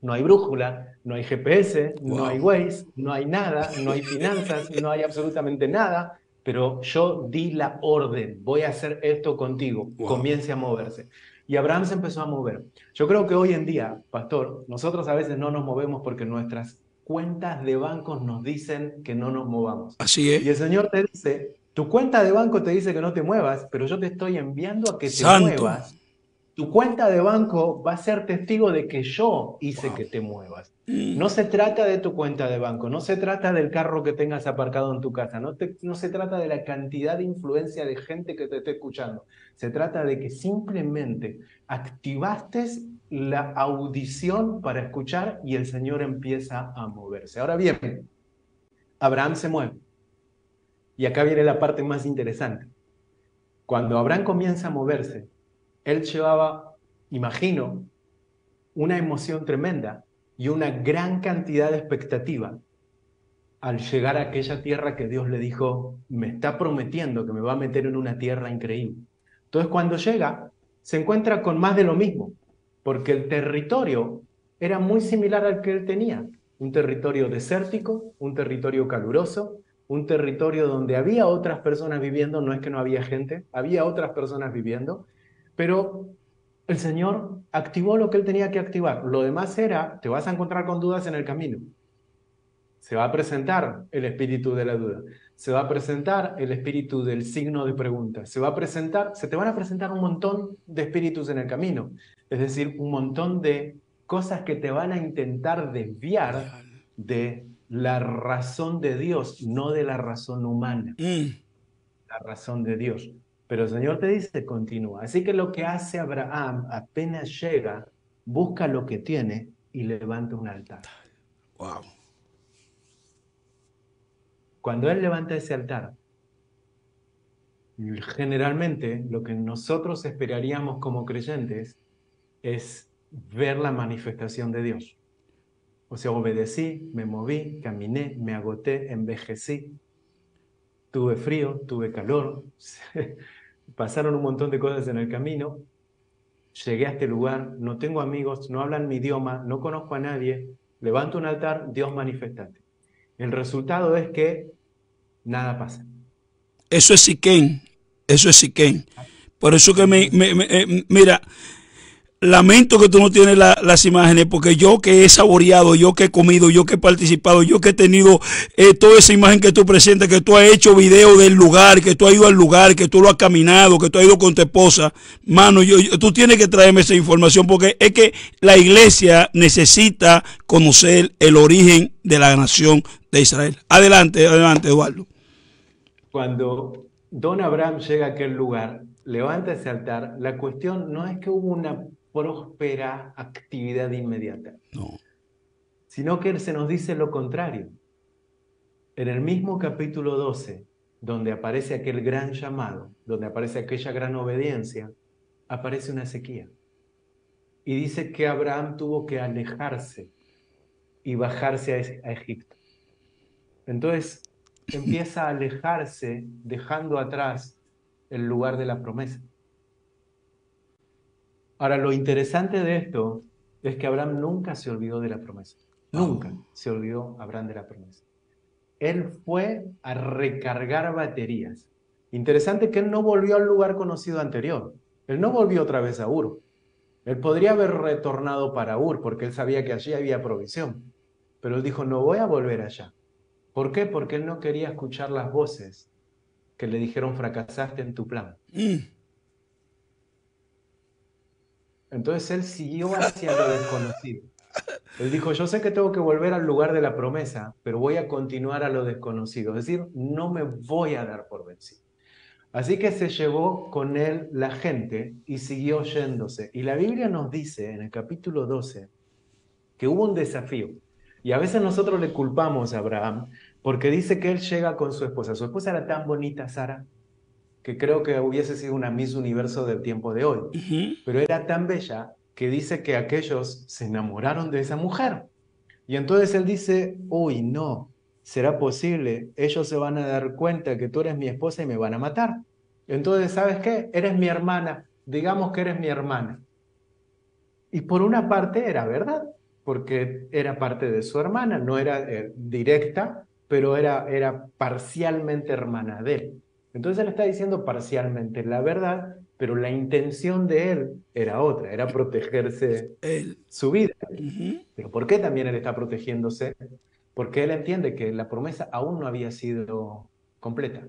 No hay brújula, no hay GPS, no hay Waze, no hay nada, no hay finanzas, no hay absolutamente nada, pero yo di la orden, voy a hacer esto contigo, comience a moverse. Y Abraham se empezó a mover. Yo creo que hoy en día, pastor, nosotros a veces no nos movemos porque nuestras cuentas de bancos nos dicen que no nos movamos. Así es. Y el Señor te dice, tu cuenta de banco te dice que no te muevas, pero yo te estoy enviando a que te muevas. Tu cuenta de banco va a ser testigo de que yo hice que te muevas. No se trata de tu cuenta de banco, no se trata del carro que tengas aparcado en tu casa, no se trata de la cantidad de influencia de gente que te esté escuchando. Se trata de que simplemente activaste la audición para escuchar y el Señor empieza a moverse. Ahora bien, Abraham se mueve. Y acá viene la parte más interesante. Cuando Abraham comienza a moverse, él llevaba, imagino, una emoción tremenda y una gran cantidad de expectativa al llegar a aquella tierra que Dios le dijo, me está prometiendo que me va a meter en una tierra increíble. Entonces, cuando llega, se encuentra con más de lo mismo, porque el territorio era muy similar al que él tenía. Un territorio desértico, un territorio caluroso, un territorio donde había otras personas viviendo, no es que no había gente, había otras personas viviendo, pero el Señor activó lo que Él tenía que activar. Lo demás era, te vas a encontrar con dudas en el camino. Se va a presentar el espíritu de la duda. Se va a presentar el espíritu del signo de pregunta. Se te van a presentar un montón de espíritus en el camino. Es decir, un montón de cosas que te van a intentar desviar de la razón de Dios, no de la razón humana. La razón de Dios. Pero el Señor te dice, continúa. Así que lo que hace Abraham, apenas llega, busca lo que tiene y levanta un altar. Wow. Cuando él levanta ese altar, generalmente lo que nosotros esperaríamos como creyentes es ver la manifestación de Dios. O sea, obedecí, me moví, caminé, me agoté, envejecí, tuve frío, tuve calor, pasaron un montón de cosas en el camino, llegué a este lugar, no tengo amigos, no hablan mi idioma, no conozco a nadie, levanto un altar, Dios manifestate. El resultado es que nada pasa. Eso es Siquén. Eso es Siquén. Por eso que mira, lamento que tú no tienes las imágenes, porque yo que he saboreado, yo que he comido, yo que he participado, yo que he tenido toda esa imagen que tú presentas, que tú has hecho video del lugar, que tú has ido al lugar, que tú lo has caminado, que tú has ido con tu esposa, mano, tú tienes que traerme esa información, porque es que la iglesia necesita conocer el origen de la nación de Israel. Adelante, adelante, Eduardo. Cuando don Abraham llega a aquel lugar, levanta ese altar, la cuestión no es que hubo una próspera actividad inmediata, No. sino que se nos dice lo contrario. En el mismo capítulo 12, donde aparece aquel gran llamado, donde aparece aquella gran obediencia, aparece una sequía. Y dice que Abraham tuvo que alejarse y bajarse a Egipto. Entonces empieza a alejarse, dejando atrás el lugar de la promesa. Ahora, lo interesante de esto es que Abraham nunca se olvidó de la promesa. Nunca se olvidó Abraham de la promesa. Él fue a recargar baterías. Interesante que él no volvió al lugar conocido anterior. Él no volvió otra vez a Ur. Él podría haber retornado para Ur porque él sabía que allí había provisión. Pero él dijo, no voy a volver allá. ¿Por qué? Porque él no quería escuchar las voces que le dijeron, fracasaste en tu plan. Entonces él siguió hacia lo desconocido. Él dijo, yo sé que tengo que volver al lugar de la promesa, pero voy a continuar a lo desconocido. Es decir, no me voy a dar por vencido. Así que se llevó con él la gente y siguió yéndose. Y la Biblia nos dice en el capítulo 12 que hubo un desafío. Y a veces nosotros le culpamos a Abraham porque dice que él llega con su esposa. Su esposa era tan bonita, Sara, que creo que hubiese sido una Miss Universo del tiempo de hoy. Pero era tan bella que dice que aquellos se enamoraron de esa mujer. Y entonces él dice, uy, no, ¿será posible? Ellos se van a dar cuenta que tú eres mi esposa y me van a matar. Entonces, ¿sabes qué? Eres mi hermana, digamos que eres mi hermana. Y por una parte era verdad, porque era parte de su hermana, no era directa, pero era parcialmente hermana de él. Entonces él está diciendo parcialmente la verdad, pero la intención de él era otra, era protegerse su vida. ¿Pero por qué también él está protegiéndose? Porque él entiende que la promesa aún no había sido completa.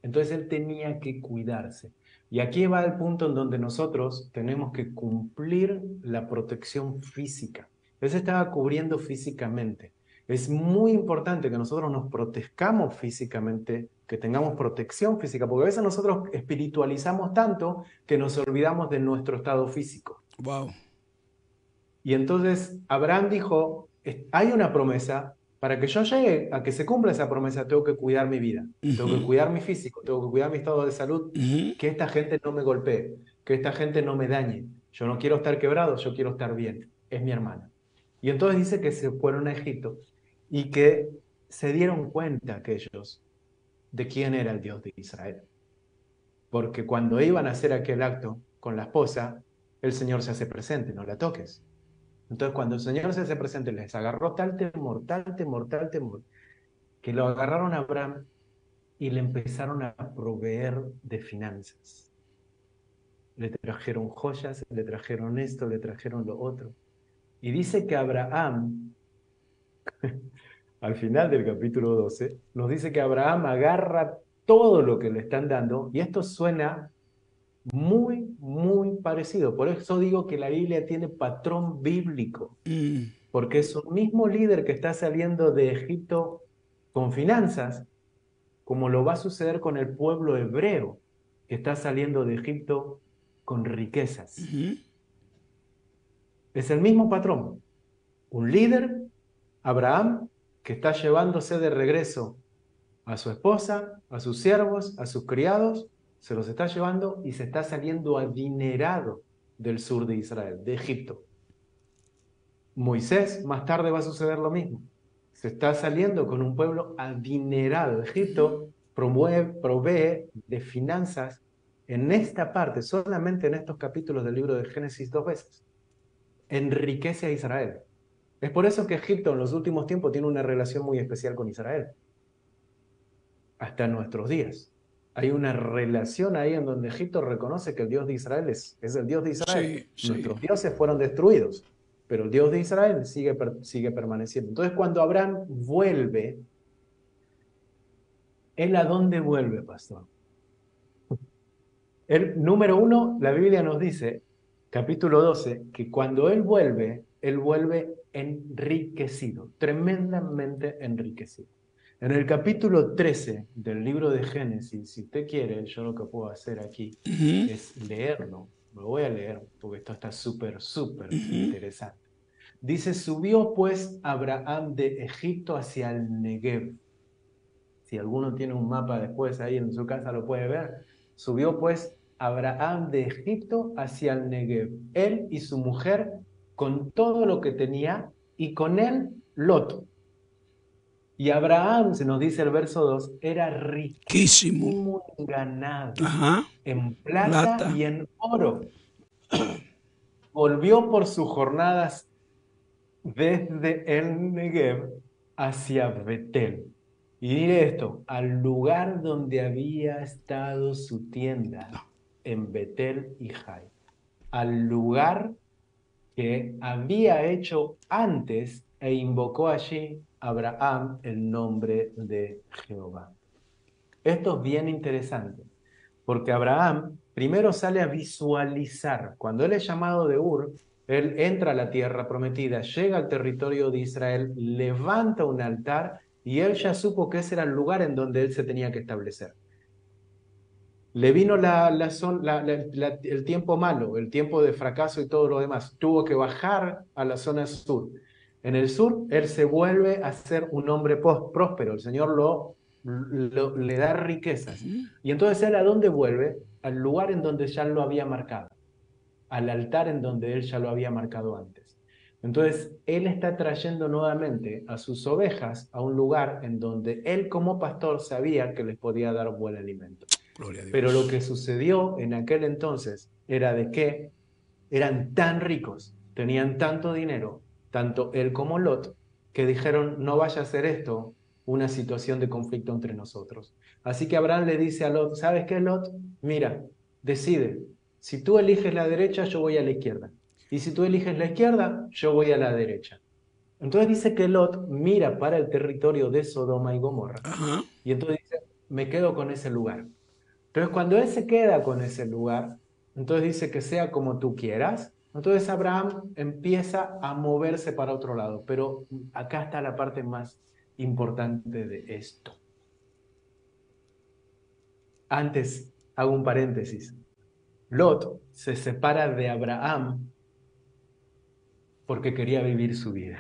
Entonces él tenía que cuidarse. Y aquí va el punto en donde nosotros tenemos que cumplir la protección física. Él se estaba cubriendo físicamente. Es muy importante que nosotros nos protegamos físicamente, que tengamos protección física, porque a veces nosotros espiritualizamos tanto que nos olvidamos de nuestro estado físico. Wow. Y entonces Abraham dijo, hay una promesa, para que yo llegue a que se cumpla esa promesa, tengo que cuidar mi vida, tengo que cuidar mi físico, tengo que cuidar mi estado de salud, que esta gente no me golpee, que esta gente no me dañe. Yo no quiero estar quebrado, yo quiero estar bien. Es mi hermana. Y entonces dice que se fueron a Egipto y que se dieron cuenta aquellos de quién era el Dios de Israel. Porque cuando iban a hacer aquel acto con la esposa, el Señor se hace presente, no la toques. Entonces, cuando el Señor se hace presente, les agarró tal temor, que lo agarraron a Abraham y le empezaron a proveer de finanzas. Le trajeron joyas, le trajeron esto, le trajeron lo otro. Y dice que Abraham, al final del capítulo 12, nos dice que Abraham agarra todo lo que le están dando, y esto suena muy, muy parecido. Por eso digo que la Biblia tiene patrón bíblico. Porque es un mismo líder que está saliendo de Egipto con finanzas, como lo va a suceder con el pueblo hebreo, que está saliendo de Egipto con riquezas. Es el mismo patrón. Un líder, Abraham, que está llevándose de regreso a su esposa, a sus siervos, a sus criados, se los está llevando y se está saliendo adinerado del sur de Israel, de Egipto. Moisés, más tarde va a suceder lo mismo. Se está saliendo con un pueblo adinerado. Egipto provee de finanzas en esta parte, solamente en estos capítulos del libro de Génesis 2 veces. Enriquece a Israel. Es por eso que Egipto en los últimos tiempos tiene una relación muy especial con Israel. Hasta nuestros días. Hay una relación ahí en donde Egipto reconoce que el Dios de Israel es el Dios de Israel. Sí, Nuestros dioses fueron destruidos, pero el Dios de Israel sigue permaneciendo. Entonces, cuando Abraham vuelve, ¿él a dónde vuelve, pastor? Número 1, la Biblia nos dice, capítulo 12, que cuando él vuelve enriquecido, tremendamente enriquecido. En el capítulo 13 del libro de Génesis, si usted quiere, yo lo que puedo hacer aquí es leerlo. Lo voy a leer porque esto está súper interesante. Dice, subió pues Abraham de Egipto hacia el Negev. Si alguno tiene un mapa después ahí en su casa lo puede ver. Subió pues Abraham de Egipto hacia el Negev, él y su mujer con todo lo que tenía y con él Lot. Y Abraham, se nos dice el verso 2, era riquísimo en ganado, en plata y en oro. Volvió por sus jornadas desde el Negev hacia Betel. Y diré esto, al lugar donde había estado su tienda, en Betel y Jai. Al lugar que había hecho antes e invocó allí Abraham el nombre de Jehová. Esto es bien interesante, porque Abraham primero sale a visualizar. Cuando él es llamado de Ur, él entra a la tierra prometida, llega al territorio de Israel, levanta un altar y él ya supo que ese era el lugar en donde él se tenía que establecer. Le vino el tiempo malo, el tiempo de fracaso y todo lo demás. Tuvo que bajar a la zona sur. En el sur, él se vuelve a ser un hombre próspero. El Señor le da riquezas. Y entonces él, ¿a dónde vuelve? Al lugar en donde ya lo había marcado. Al altar en donde él ya lo había marcado antes. Entonces, él está trayendo nuevamente a sus ovejas a un lugar en donde él como pastor sabía que les podía dar buen alimento. Pero lo que sucedió en aquel entonces era de que eran tan ricos, tenían tanto dinero, tanto él como Lot, que dijeron, no vaya a ser esto una situación de conflicto entre nosotros. Así que Abraham le dice a Lot, ¿sabes qué, Lot? Mira, decide, si tú eliges la derecha, yo voy a la izquierda. Y si tú eliges la izquierda, yo voy a la derecha. Entonces dice que Lot mira para el territorio de Sodoma y Gomorra. Y entonces dice, me quedo con ese lugar. Entonces, cuando él se queda con ese lugar, entonces dice que sea como tú quieras. Entonces Abraham empieza a moverse para otro lado. Pero acá está la parte más importante de esto. Antes, hago un paréntesis. Lot se separa de Abraham porque quería vivir su vida.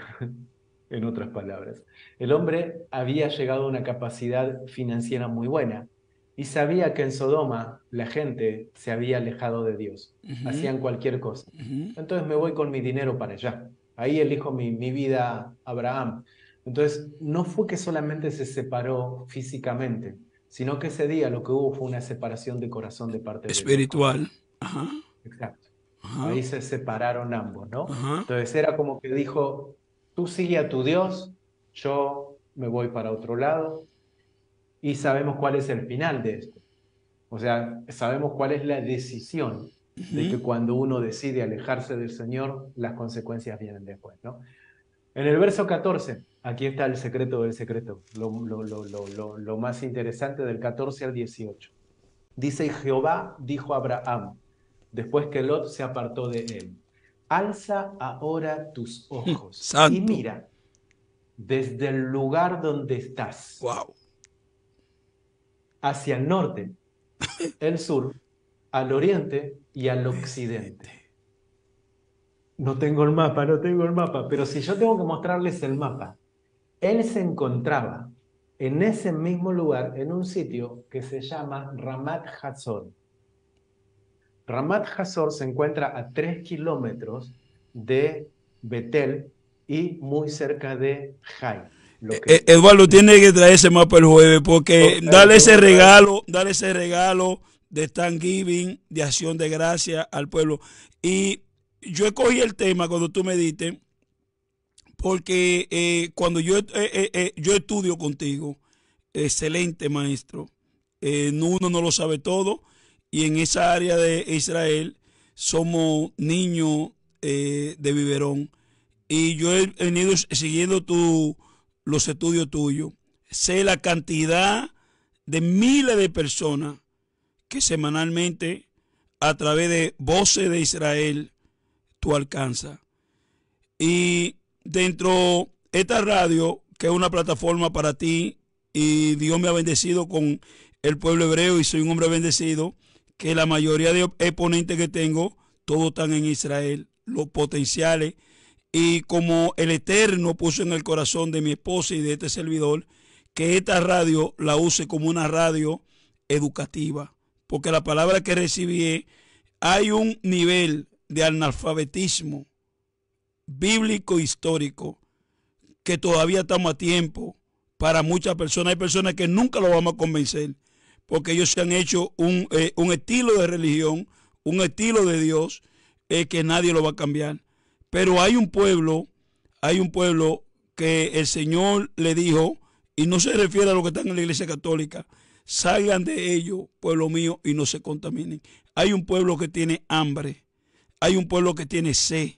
En otras palabras, el hombre había llegado a una capacidad financiera muy buena. Y sabía que en Sodoma la gente se había alejado de Dios. Hacían cualquier cosa. Entonces me voy con mi dinero para allá. Ahí elijo mi vida Abraham. Entonces no fue que solamente se separó físicamente, sino que ese día lo que hubo fue una separación de corazón de parte de Dios. Espiritual. Exacto. Ahí se separaron ambos, ¿no? Entonces era como que dijo, tú sigue a tu Dios, yo me voy para otro lado. Y sabemos cuál es el final de esto. O sea, sabemos cuál es la decisión de que cuando uno decide alejarse del Señor, las consecuencias vienen después, ¿no? En el verso 14, aquí está el secreto del secreto, lo más interesante del 14 al 18. Dice, y Jehová dijo a Abraham, después que Lot se apartó de él, alza ahora tus ojos Santo. y mira desde el lugar donde estás. Wow. Hacia el norte, el sur, al oriente y al occidente. No tengo el mapa, pero si yo tengo que mostrarles el mapa, él se encontraba en ese mismo lugar, en un sitio que se llama Ramat Hazor. Ramat Hazor se encuentra a 3 kilómetros de Betel y muy cerca de Jai. Eduardo tiene que traer ese mapa el jueves porque darle ese regalo de Thanksgiving, de acción de gracia al pueblo. Y yo escogí el tema cuando tú me diste, porque cuando yo estudio contigo, excelente maestro, uno no lo sabe todo, y en esa área de Israel somos niños de biberón. Y yo he venido siguiendo los estudios tuyos. Sé la cantidad de miles de personas que semanalmente, a través de Voces de Israel, tú alcanzas. Y dentro de esta radio, que es una plataforma para ti, y Dios me ha bendecido con el pueblo hebreo y soy un hombre bendecido, que la mayoría de exponentes que tengo, todos están en Israel, los potenciales. Y como el Eterno puso en el corazón de mi esposa y de este servidor, que esta radio la use como una radio educativa. Porque la palabra que recibí es, hay un nivel de analfabetismo bíblico histórico que todavía estamos a tiempo para muchas personas. Hay personas que nunca lo vamos a convencer porque ellos se han hecho un estilo de religión, un estilo de Dios que nadie lo va a cambiar. Pero hay un pueblo que el Señor le dijo, y no se refiere a los que están en la iglesia católica, salgan de ellos, pueblo mío, y no se contaminen. Hay un pueblo que tiene hambre, hay un pueblo que tiene sed,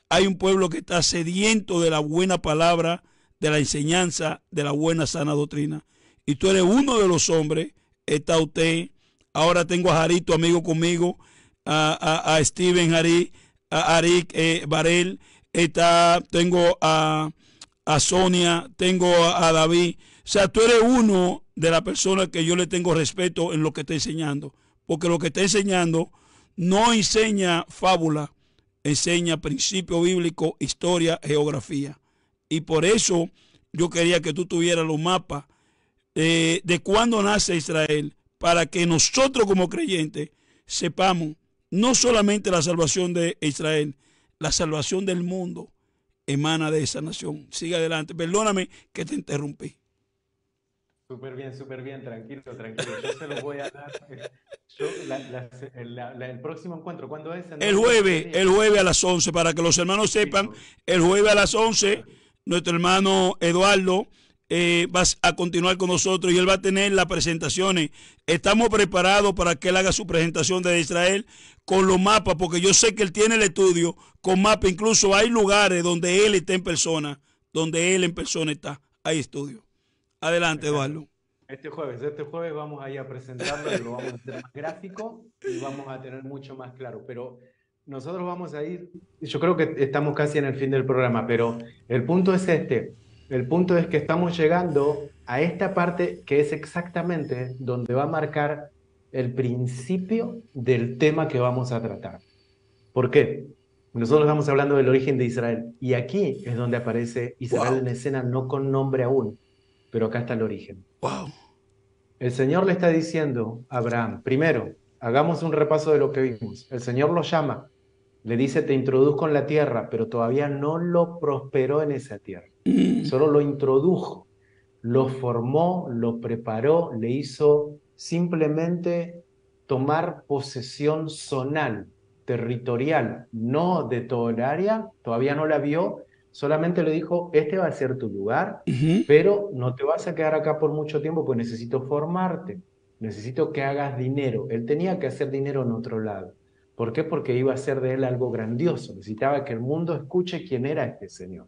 hay un pueblo que está sediento de la buena palabra, de la enseñanza, de la buena sana doctrina. Y tú eres uno de los hombres, está usted, ahora tengo a Jarito, amigo conmigo, a Steven Jari, a Arik Barel, tengo a Sonia, tengo a David. O sea, tú eres uno de las personas que yo le tengo respeto en lo que está enseñando. Porque lo que está enseñando no enseña fábula, enseña principio bíblico, historia, geografía. Y por eso yo quería que tú tuvieras los mapas de cuándo nace Israel, para que nosotros como creyentes sepamos no solamente la salvación de Israel, la salvación del mundo emana de esa nación. Sigue adelante. Perdóname que te interrumpí. Súper bien, tranquilo. Yo se los voy a dar. El próximo encuentro, ¿cuándo es? El jueves a las 11, para que los hermanos sepan, el jueves a las 11, nuestro hermano Eduardo va a continuar con nosotros y él va a tener las presentaciones. Estamos preparados para que él haga su presentación de Israel con los mapas, porque yo sé que él tiene el estudio con mapas. Incluso hay lugares donde él está en persona, está. Hay estudios. Adelante, Eduardo. Este jueves vamos a ir a presentarlo y lo vamos a hacer más gráfico y vamos a tener mucho más claro. Pero nosotros vamos a ir, yo creo que estamos casi en el fin del programa, pero el punto es este. El punto es que estamos llegando a esta parte que es exactamente donde va a marcar el principio del tema que vamos a tratar. ¿Por qué? Nosotros estamos hablando del origen de Israel y aquí es donde aparece Israel en escena, no con nombre aún, pero acá está el origen. Wow. El Señor le está diciendo a Abraham, primero, hagamos un repaso de lo que vimos. El Señor lo llama, le dice, te introduzco en la tierra, pero todavía no lo prosperó en esa tierra. Solo lo introdujo, lo formó, lo preparó, le hizo simplemente tomar posesión zonal, territorial, no de todo el área, todavía no la vio, solamente le dijo, este va a ser tu lugar, pero no te vas a quedar acá por mucho tiempo, pues necesito formarte, necesito que hagas dinero. Él tenía que hacer dinero en otro lado. ¿Por qué? Porque iba a ser de él algo grandioso, necesitaba que el mundo escuche quién era este Señor.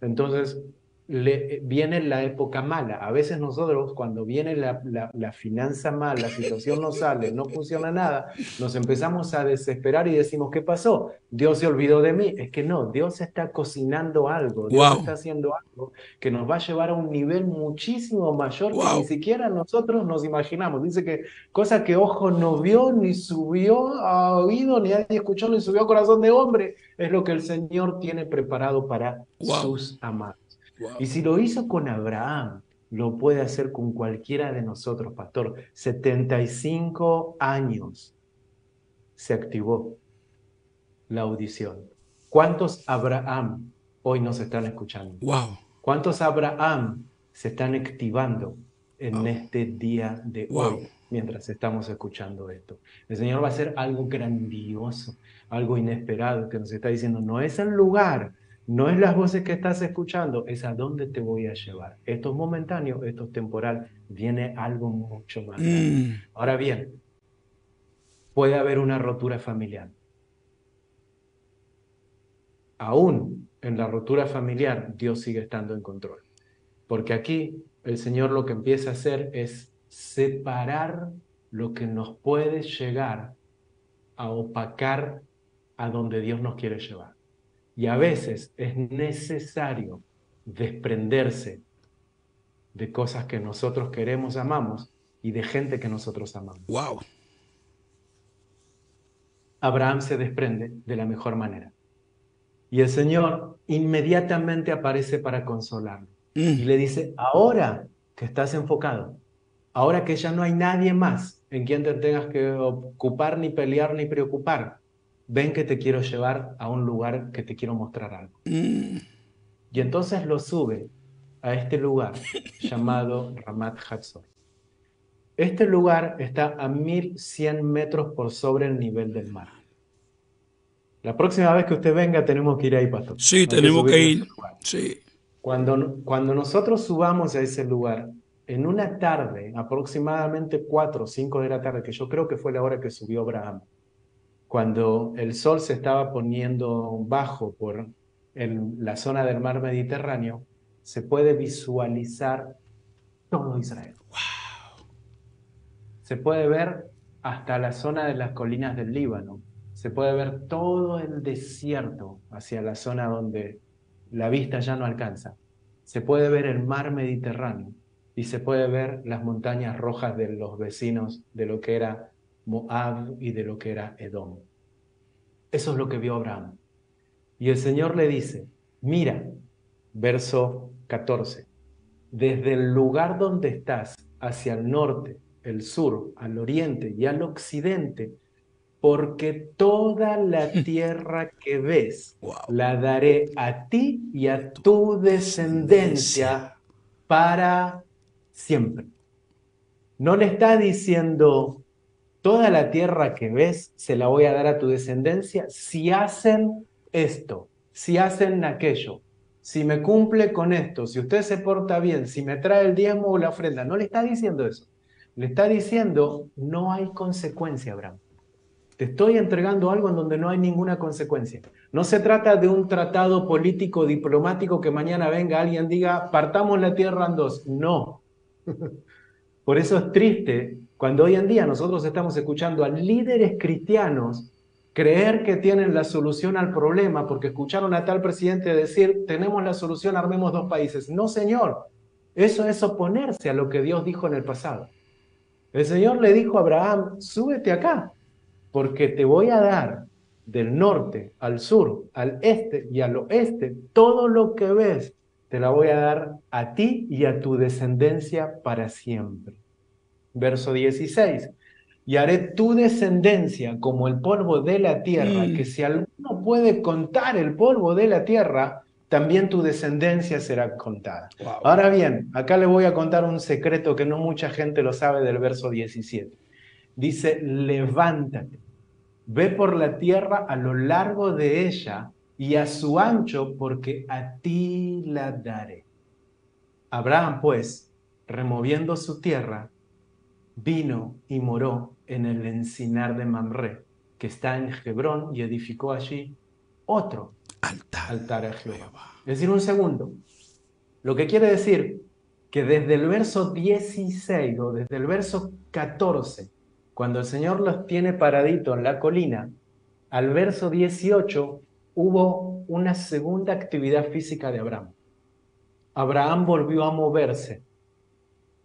Entonces, viene la época mala. A veces nosotros, cuando viene la finanza mala, la situación no sale, no funciona nada, nos empezamos a desesperar y decimos, ¿qué pasó? Dios se olvidó de mí. Es que no, Dios está cocinando algo, Dios está haciendo algo que nos va a llevar a un nivel muchísimo mayor que ni siquiera nosotros nos imaginamos. Dice que cosa que ojo no vio, ni subió a oído, ni nadie escuchó, ni subió a corazón de hombre, es lo que el Señor tiene preparado para sus amados. Wow. Y si lo hizo con Abraham, lo puede hacer con cualquiera de nosotros, pastor. 75 años se activó la audición. ¿Cuántos Abraham hoy nos están escuchando? Wow. ¿Cuántos Abraham se están activando en este día de hoy mientras estamos escuchando esto? El Señor va a hacer algo grandioso, algo inesperado, que nos está diciendo, no es el lugar, no es las voces que estás escuchando, es a dónde te voy a llevar. Esto es momentáneo, esto es temporal, viene algo mucho más grande. Ahora bien, puede haber una rotura familiar. Aún en la rotura familiar, Dios sigue estando en control. Porque aquí el Señor lo que empieza a hacer es separar lo que nos puede llegar a opacar a donde Dios nos quiere llevar. Y a veces es necesario desprenderse de cosas que nosotros queremos, amamos, y de gente que nosotros amamos. Wow. Abraham se desprende de la mejor manera. Y el Señor inmediatamente aparece para consolarlo. Y le dice, ahora que estás enfocado, ahora que ya no hay nadie más en quien te tengas que ocupar, ni pelear, ni preocupar, ven que te quiero llevar a un lugar que te quiero mostrar algo. Y entonces lo sube a este lugar llamado Ramat Hatzor. Este lugar está a 1100 metros por sobre el nivel del mar. La próxima vez que usted venga tenemos que ir ahí, pastor. Sí, tenemos que ir. Sí. Cuando nosotros subamos a ese lugar, en una tarde, aproximadamente 4 o 5 de la tarde, que yo creo que fue la hora que subió Abraham, cuando el sol se estaba poniendo bajo por la zona del mar Mediterráneo, se puede visualizar todo Israel. Wow. Se puede ver hasta la zona de las colinas del Líbano. Se puede ver todo el desierto hacia la zona donde la vista ya no alcanza. Se puede ver el mar Mediterráneo y se puede ver las montañas rojas de los vecinos de lo que era Moab y de lo que era Edom. Eso es lo que vio Abraham. Y el Señor le dice, mira, verso 14, desde el lugar donde estás, hacia el norte, el sur, al oriente y al occidente, porque toda la tierra que ves la daré a ti y a tu descendencia para siempre. No le está diciendo, toda la tierra que ves se la voy a dar a tu descendencia si hacen esto, si hacen aquello, si me cumple con esto, si usted se porta bien, si me trae el diezmo o la ofrenda. No le está diciendo eso. Le está diciendo, no hay consecuencia, Abraham. Te estoy entregando algo en donde no hay ninguna consecuencia. No se trata de un tratado político, diplomático, que mañana venga alguien y diga, partamos la tierra en dos. No. Por eso es triste cuando hoy en día nosotros estamos escuchando a líderes cristianos creer que tienen la solución al problema porque escucharon a tal presidente decir, tenemos la solución, armemos dos países. No, señor. Eso es oponerse a lo que Dios dijo en el pasado. El Señor le dijo a Abraham, súbete acá, porque te voy a dar del norte al sur, al este y al oeste, todo lo que ves, te la voy a dar a ti y a tu descendencia para siempre. Verso 16. Y haré tu descendencia como el polvo de la tierra, que si alguno puede contar el polvo de la tierra, también tu descendencia será contada. Wow. Ahora bien, acá le voy a contar un secreto que no mucha gente lo sabe del verso 17. Dice, levántate, ve por la tierra a lo largo de ella y a su ancho, porque a ti la daré. Abraham, pues, removiendo su tierra, vino y moró en el encinar de Mamre, que está en Hebrón, y edificó allí otro altar a Jehová. Es decir, un segundo. Lo que quiere decir que desde el verso 16 o desde el verso 14, cuando el Señor los tiene paradito en la colina, al verso 18 hubo una segunda actividad física de Abraham. Abraham volvió a moverse,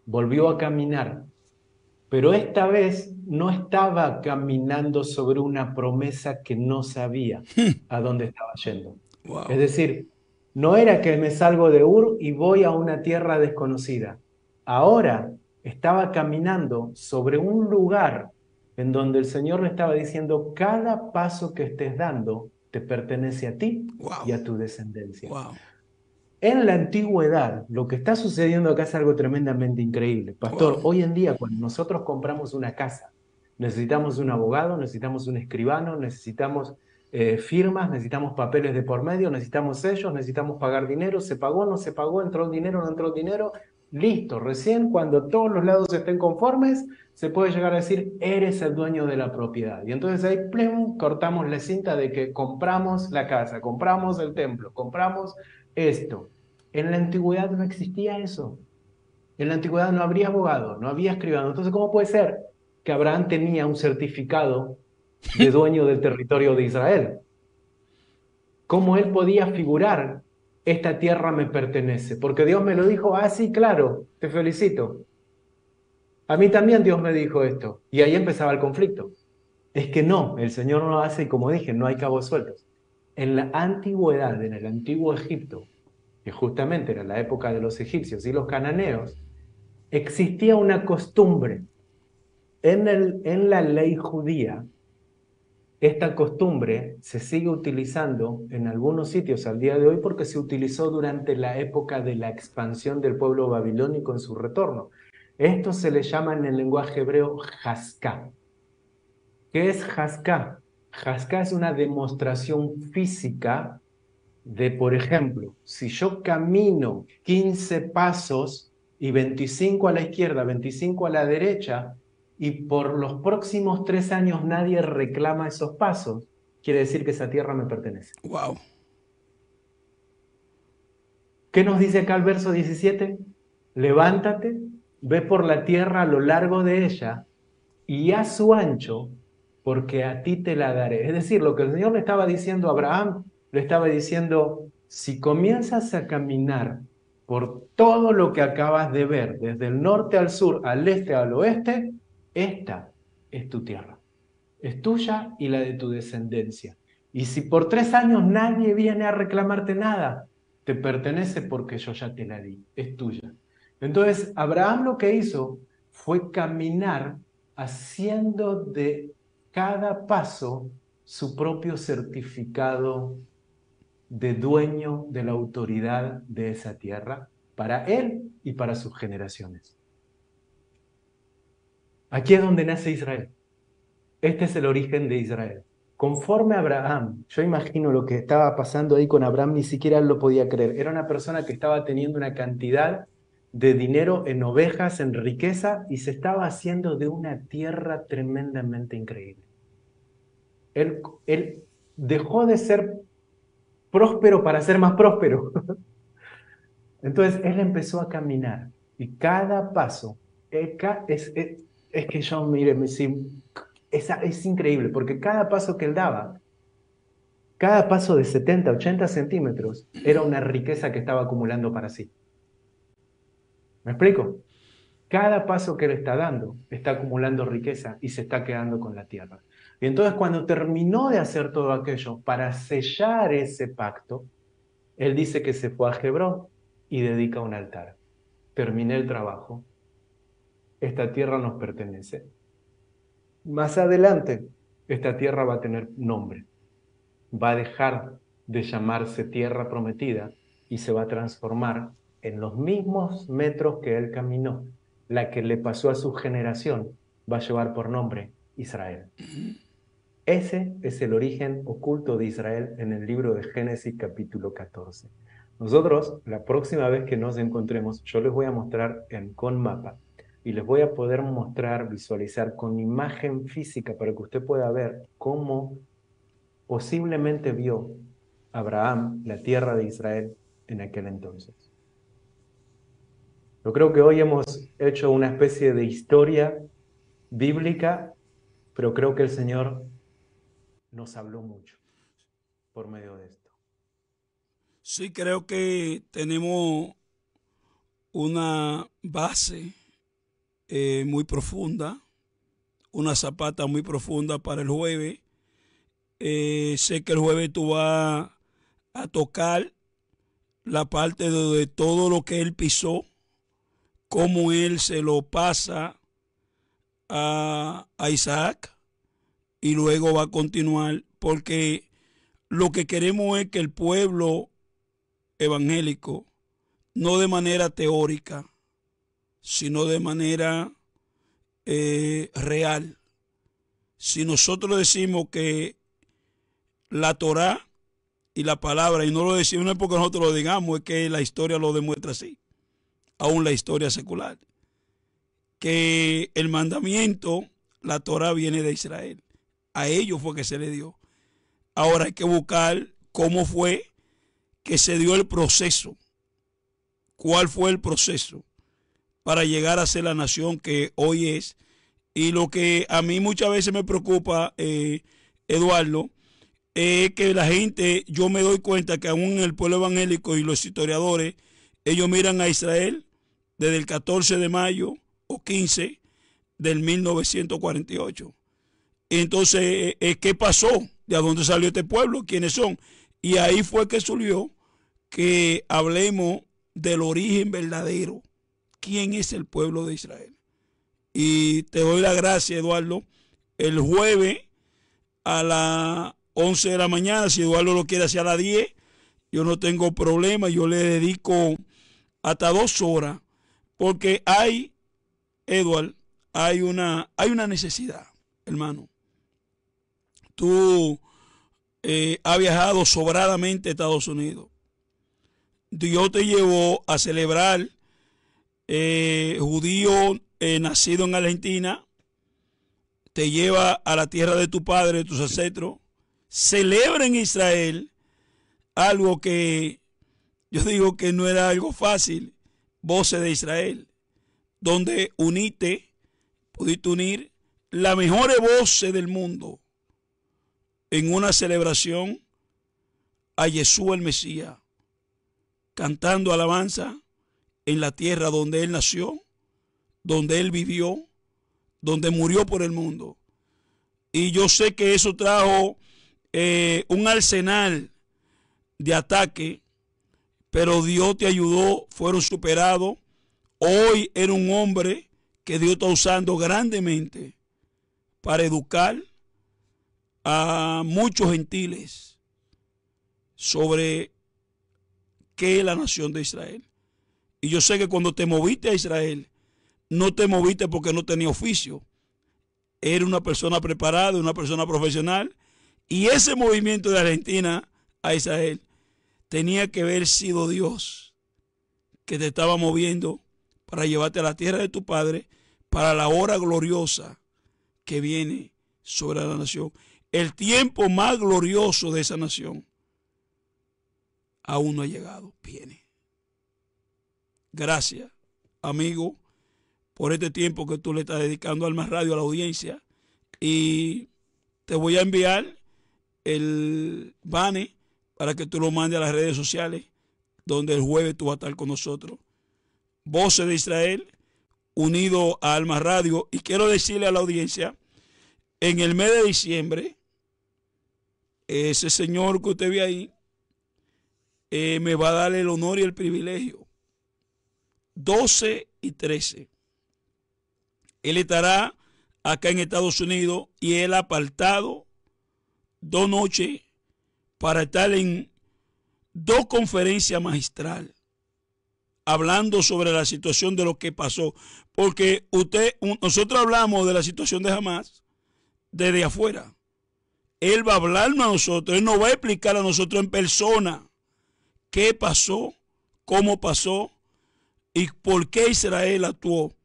volvió a caminar, pero esta vez no estaba caminando sobre una promesa que no sabía a dónde estaba yendo. Wow. Es decir, no era que me salgo de Ur y voy a una tierra desconocida. ahora estaba caminando sobre un lugar en donde el Señor le estaba diciendo, cada paso que estés dando te pertenece a ti Wow, y a tu descendencia. wow, En la antigüedad, lo que está sucediendo acá es algo tremendamente increíble. wow. Pastor, hoy en día cuando nosotros compramos una casa, necesitamos un abogado, necesitamos un escribano, necesitamos firmas, necesitamos papeles de por medio, necesitamos sellos, necesitamos pagar dinero, se pagó, no se pagó, entró el dinero, no entró el dinero. Listo, recién cuando todos los lados estén conformes, se puede llegar a decir, eres el dueño de la propiedad. Y entonces ahí, plum, cortamos la cinta de que compramos la casa, compramos el templo, compramos esto. En la antigüedad no existía eso. En la antigüedad no habría abogado, no había escribano. Entonces, ¿cómo puede ser que Abraham tenía un certificado de dueño del territorio de Israel? ¿Cómo él podía figurar, esta tierra me pertenece? Porque Dios me lo dijo, ah, sí, claro, te felicito. A mí también Dios me dijo esto. Y ahí empezaba el conflicto. Es que no, el Señor no lo hace y como dije, no hay cabos sueltos. En la antigüedad, en el antiguo Egipto, que justamente era la época de los egipcios y los cananeos, existía una costumbre en la ley judía. Esta costumbre se sigue utilizando en algunos sitios al día de hoy porque se utilizó durante la época de la expansión del pueblo babilónico en su retorno. Esto se le llama en el lenguaje hebreo Haskah. ¿Qué es Haskah? Haskah es una demostración física de, por ejemplo, si yo camino 15 pasos y 25 a la izquierda, 25 a la derecha, y por los próximos 3 años nadie reclama esos pasos, quiere decir que esa tierra me pertenece. Wow. ¿Qué nos dice acá el verso 17? Levántate, ve por la tierra a lo largo de ella y a su ancho, porque a ti te la daré. Es decir, lo que el Señor le estaba diciendo a Abraham, le estaba diciendo, si comienzas a caminar por todo lo que acabas de ver, desde el norte al sur, al este al oeste, esta es tu tierra. Es tuya y la de tu descendencia. Y si por 3 años nadie viene a reclamarte nada, te pertenece porque yo ya te la di, es tuya. Entonces, Abraham lo que hizo fue caminar haciendo de cada paso su propio certificado de dueño de la autoridad de esa tierra para él y para sus generaciones. Aquí es donde nace Israel. Este es el origen de Israel. Conforme a Abraham, yo imagino lo que estaba pasando ahí con Abraham, ni siquiera él lo podía creer. Era una persona que estaba teniendo una cantidad de dinero en ovejas, en riqueza, y se estaba haciendo de una tierra tremendamente increíble. Él dejó de ser próspero para ser más próspero. Entonces él empezó a caminar y cada paso es que yo, mire, es increíble, porque cada paso que él daba, cada paso de 70, 80 centímetros, era una riqueza que estaba acumulando para sí. ¿Me explico? Cada paso que él está dando está acumulando riqueza y se está quedando con la tierra. Y entonces cuando terminó de hacer todo aquello para sellar ese pacto, él dice que se fue a Hebrón y dedica un altar. Terminé el trabajo, esta tierra nos pertenece. Más adelante, esta tierra va a tener nombre. Va a dejar de llamarse tierra prometida y se va a transformar en los mismos metros que él caminó. La que le pasó a su generación va a llevar por nombre Israel. Ese es el origen oculto de Israel en el libro de Génesis capítulo 14. Nosotros, la próxima vez que nos encontremos, yo les voy a mostrar con mapa y les voy a poder mostrar, visualizar con imagen física para que usted pueda ver cómo posiblemente vio Abraham la tierra de Israel en aquel entonces. Yo creo que hoy hemos hecho una especie de historia bíblica, pero creo que el Señor nos habló mucho por medio de esto. Sí, creo que tenemos una base muy profunda, una zapata muy profunda para el jueves. Sé que el jueves tú vas a tocar la parte de todo lo que él pisó, cómo él se lo pasa a Isaac y luego va a continuar, porque lo que queremos es que el pueblo evangélico, no de manera teórica, sino de manera real. Si nosotros decimos que la Torá y la palabra, y no lo decimos no es porque nosotros lo digamos, es que la historia lo demuestra así, aún la historia secular, que el mandamiento, la Torá viene de Israel, a ellos fue que se le dio. Ahora hay que buscar cómo fue que se dio el proceso, cuál fue el proceso para llegar a ser la nación que hoy es. Y lo que a mí muchas veces me preocupa, Eduardo, es que la gente, yo me doy cuenta que aún el pueblo evangélico y los historiadores, ellos miran a Israel desde el 14 de mayo o 15 del 1948. Entonces, ¿qué pasó? ¿De dónde salió este pueblo? ¿Quiénes son? Y ahí fue que surgió que hablemos del origen verdadero. ¿Quién es el pueblo de Israel? Y te doy la gracia, Eduardo. El jueves a las 11 de la mañana, si Eduardo lo quiere hacer a las 10, yo no tengo problema. Yo le dedico hasta 2 horas. Porque hay, Eduardo, hay una necesidad, hermano. Tú has viajado sobradamente a Estados Unidos. Dios te llevó a celebrar judío nacido en Argentina, te lleva a la tierra de tu padre, de tus ancestros, celebra en Israel algo que yo digo que no era algo fácil, Voces de Israel, donde pudiste unir las mejores voces del mundo en una celebración a Jesús el Mesías, cantando alabanza en la tierra donde él nació, donde él vivió, donde murió por el mundo. Y yo sé que eso trajo un arsenal de ataque, pero Dios te ayudó, fueron superados. Hoy era un hombre que Dios está usando grandemente para educar a muchos gentiles sobre qué es la nación de Israel. Y yo sé que cuando te moviste a Israel, no te moviste porque no tenía oficio. Era una persona preparada, una persona profesional. Y ese movimiento de Argentina a Israel tenía que haber sido Dios que te estaba moviendo para llevarte a la tierra de tu padre, para la hora gloriosa que viene sobre la nación. El tiempo más glorioso de esa nación aún no ha llegado, viene. Gracias, amigo, por este tiempo que tú le estás dedicando a Alma Radio, a la audiencia. Y te voy a enviar el banner para que tú lo mandes a las redes sociales, donde el jueves tú vas a estar con nosotros. Voces de Israel, unido a Alma Radio. Y quiero decirle a la audiencia, en el mes de diciembre, ese señor que usted ve ahí, me va a dar el honor y el privilegio. 12 y 13. Él estará acá en Estados Unidos y él ha apartado 2 noches para estar en 2 conferencias magistrales hablando sobre la situación de lo que pasó. Porque nosotros hablamos de la situación de Hamas desde afuera. Él va a hablarnos a nosotros, él nos va a explicar a nosotros en persona qué pasó, cómo pasó y por qué Israel actuó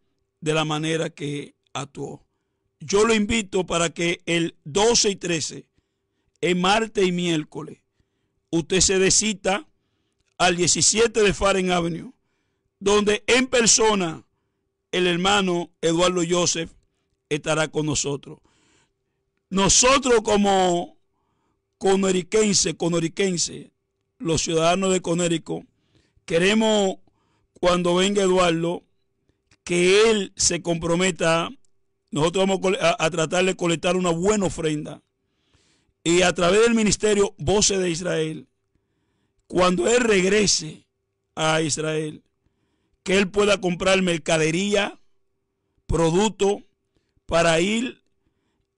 de la manera que actuó. Yo lo invito para que el 12 y 13, en martes y miércoles, usted se dé cita al 17 de Faren Avenue, donde en persona el hermano Eduardo Joseph estará con nosotros. Nosotros como conoriquense, los ciudadanos de Conérico, queremos cuando venga Eduardo que él se comprometa. Nosotros vamos a tratar de colectar una buena ofrenda y a través del ministerio Voces de Israel, cuando él regrese a Israel, que él pueda comprar mercadería, producto, para ir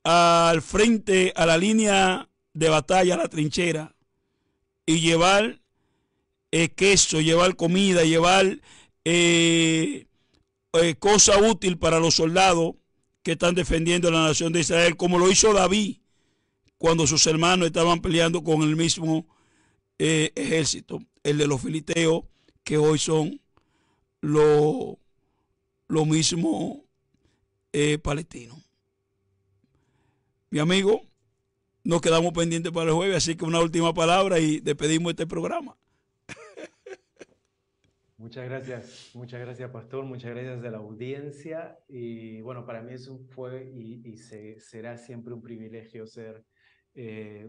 al frente, a la línea de batalla, a la trinchera, y llevar queso, llevar comida, llevar cosa útil para los soldados que están defendiendo la nación de Israel, como lo hizo David cuando sus hermanos estaban peleando con el mismo ejército, el de los filisteos, que hoy son lo mismo palestinos. Mi amigo, nos quedamos pendientes para el jueves, así que una última palabra y despedimos este programa. Muchas gracias, pastor, muchas gracias a la audiencia. Y bueno, para mí eso fue y será siempre un privilegio ser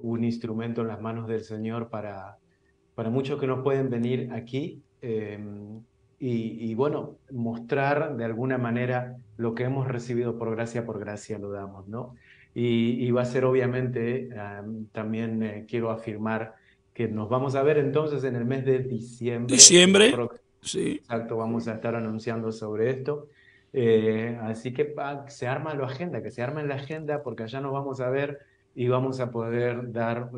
un instrumento en las manos del Señor para muchos que no pueden venir aquí y bueno, mostrar de alguna manera lo que hemos recibido por gracia lo damos, ¿no? Y va a ser obviamente, también quiero afirmar que nos vamos a ver entonces en el mes de diciembre. Sí. Exacto, vamos a estar anunciando sobre esto. Así que se arma la agenda, que se arme la agenda, porque allá nos vamos a ver y vamos a poder dar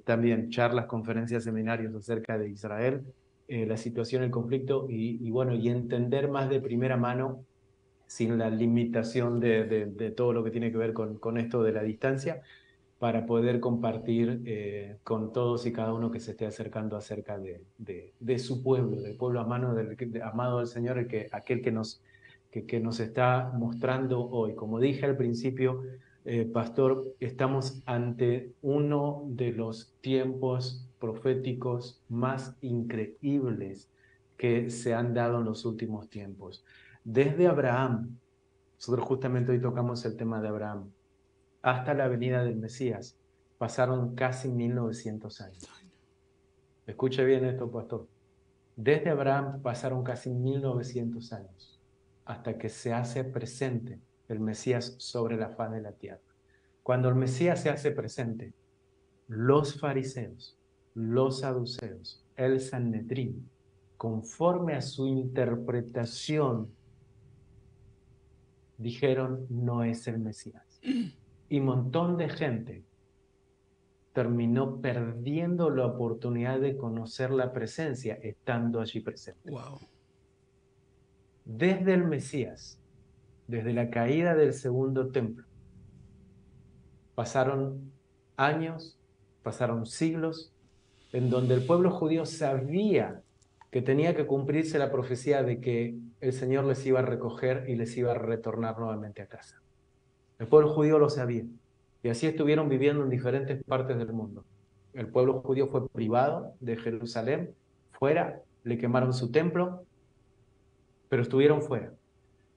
también charlas, conferencias, seminarios acerca de Israel, la situación, el conflicto y bueno, y entender más de primera mano, sin la limitación de todo lo que tiene que ver con esto de la distancia, para poder compartir con todos y cada uno que se esté acercando acerca de su pueblo, del pueblo amado del Señor, aquel que nos está mostrando hoy. Como dije al principio, pastor, estamos ante uno de los tiempos proféticos más increíbles que se han dado en los últimos tiempos. Desde Abraham, nosotros justamente hoy tocamos el tema de Abraham, hasta la venida del Mesías, pasaron casi 1900 años. Escuche bien esto, pastor. Desde Abraham pasaron casi 1900 años, hasta que se hace presente el Mesías sobre la faz de la tierra. Cuando el Mesías se hace presente, los fariseos, los saduceos, el Sanedrín, conforme a su interpretación, dijeron, no es el Mesías. Y un montón de gente terminó perdiendo la oportunidad de conocer la presencia estando allí presente. Wow. Desde el Mesías, desde la caída del segundo templo, pasaron años, pasaron siglos, en donde el pueblo judío sabía que tenía que cumplirse la profecía de que el Señor les iba a recoger y les iba a retornar nuevamente a casa. El pueblo judío lo sabía, y así estuvieron viviendo en diferentes partes del mundo. El pueblo judío fue privado de Jerusalén, fuera, le quemaron su templo, pero estuvieron fuera.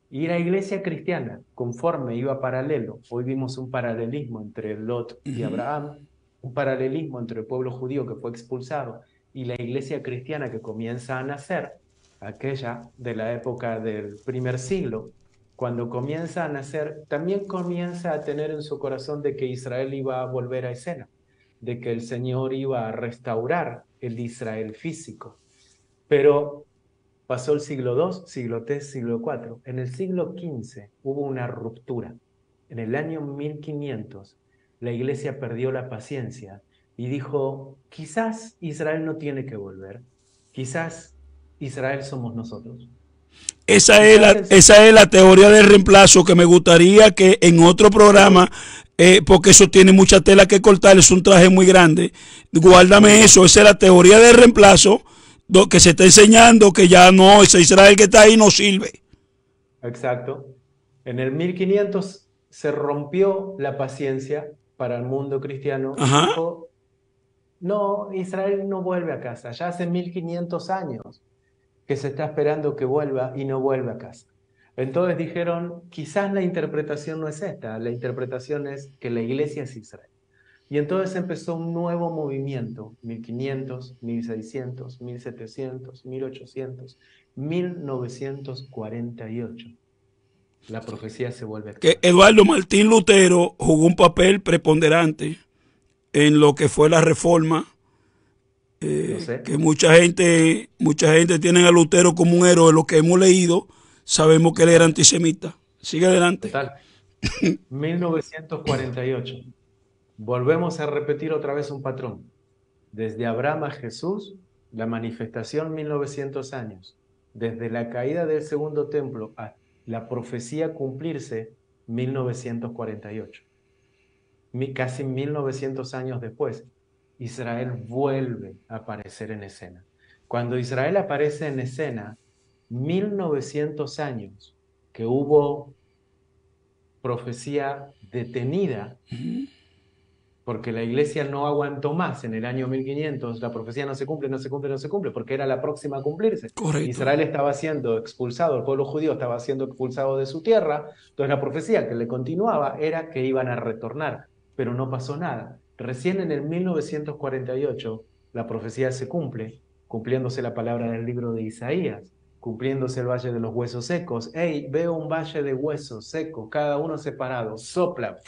Y la iglesia cristiana, conforme iba paralelo, hoy vimos un paralelismo entre Lot y Abraham, un paralelismo entre el pueblo judío que fue expulsado y la iglesia cristiana que comienza a nacer, aquella de la época del primer siglo. Cuando comienza a nacer, también comienza a tener en su corazón de que Israel iba a volver a escena, de que el Señor iba a restaurar el Israel físico. Pero pasó el siglo II, siglo III, siglo IV. En el siglo XV hubo una ruptura. En el año 1500, la iglesia perdió la paciencia y dijo, quizás Israel no tiene que volver, quizás Israel somos nosotros. Esa es la teoría del reemplazo que me gustaría que en otro programa, porque eso tiene mucha tela que cortar, es un traje muy grande. Guárdame eso, esa es la teoría del reemplazo que se está enseñando que ya no, ese Israel que está ahí no sirve. Exacto. En el 1500 se rompió la paciencia para el mundo cristiano. Ajá. Dijo, no, Israel no vuelve a casa, ya hace 1500 años que se está esperando que vuelva y no vuelve a casa. Entonces dijeron, quizás la interpretación no es esta, la interpretación es que la iglesia es Israel. Y entonces empezó un nuevo movimiento, 1500, 1600, 1700, 1800, 1948. La profecía se vuelve actual. Que Eduardo Martín Lutero jugó un papel preponderante en lo que fue la reforma Lo sé. Que mucha gente tiene a Lutero como un héroe. Lo que hemos leído, sabemos que él era antisemita. Sigue adelante. Total. 1948. Volvemos a repetir otra vez un patrón. Desde Abraham a Jesús, la manifestación 1900 años. Desde la caída del segundo templo a la profecía cumplirse, 1948. Casi 1900 años después, Israel vuelve a aparecer en escena. Cuando Israel aparece en escena, 1900 años que hubo profecía detenida, porque la iglesia no aguantó más en el año 1500, la profecía no se cumple, no se cumple, no se cumple, porque era la próxima a cumplirse. Correcto. Israel estaba siendo expulsado, el pueblo judío estaba siendo expulsado de su tierra, entonces la profecía que le continuaba era que iban a retornar, pero no pasó nada. Recién en el 1948 la profecía se cumple, cumpliéndose la palabra del libro de Isaías, cumpliéndose el valle de los huesos secos. Hey, veo un valle de huesos secos, cada uno separado, sopla.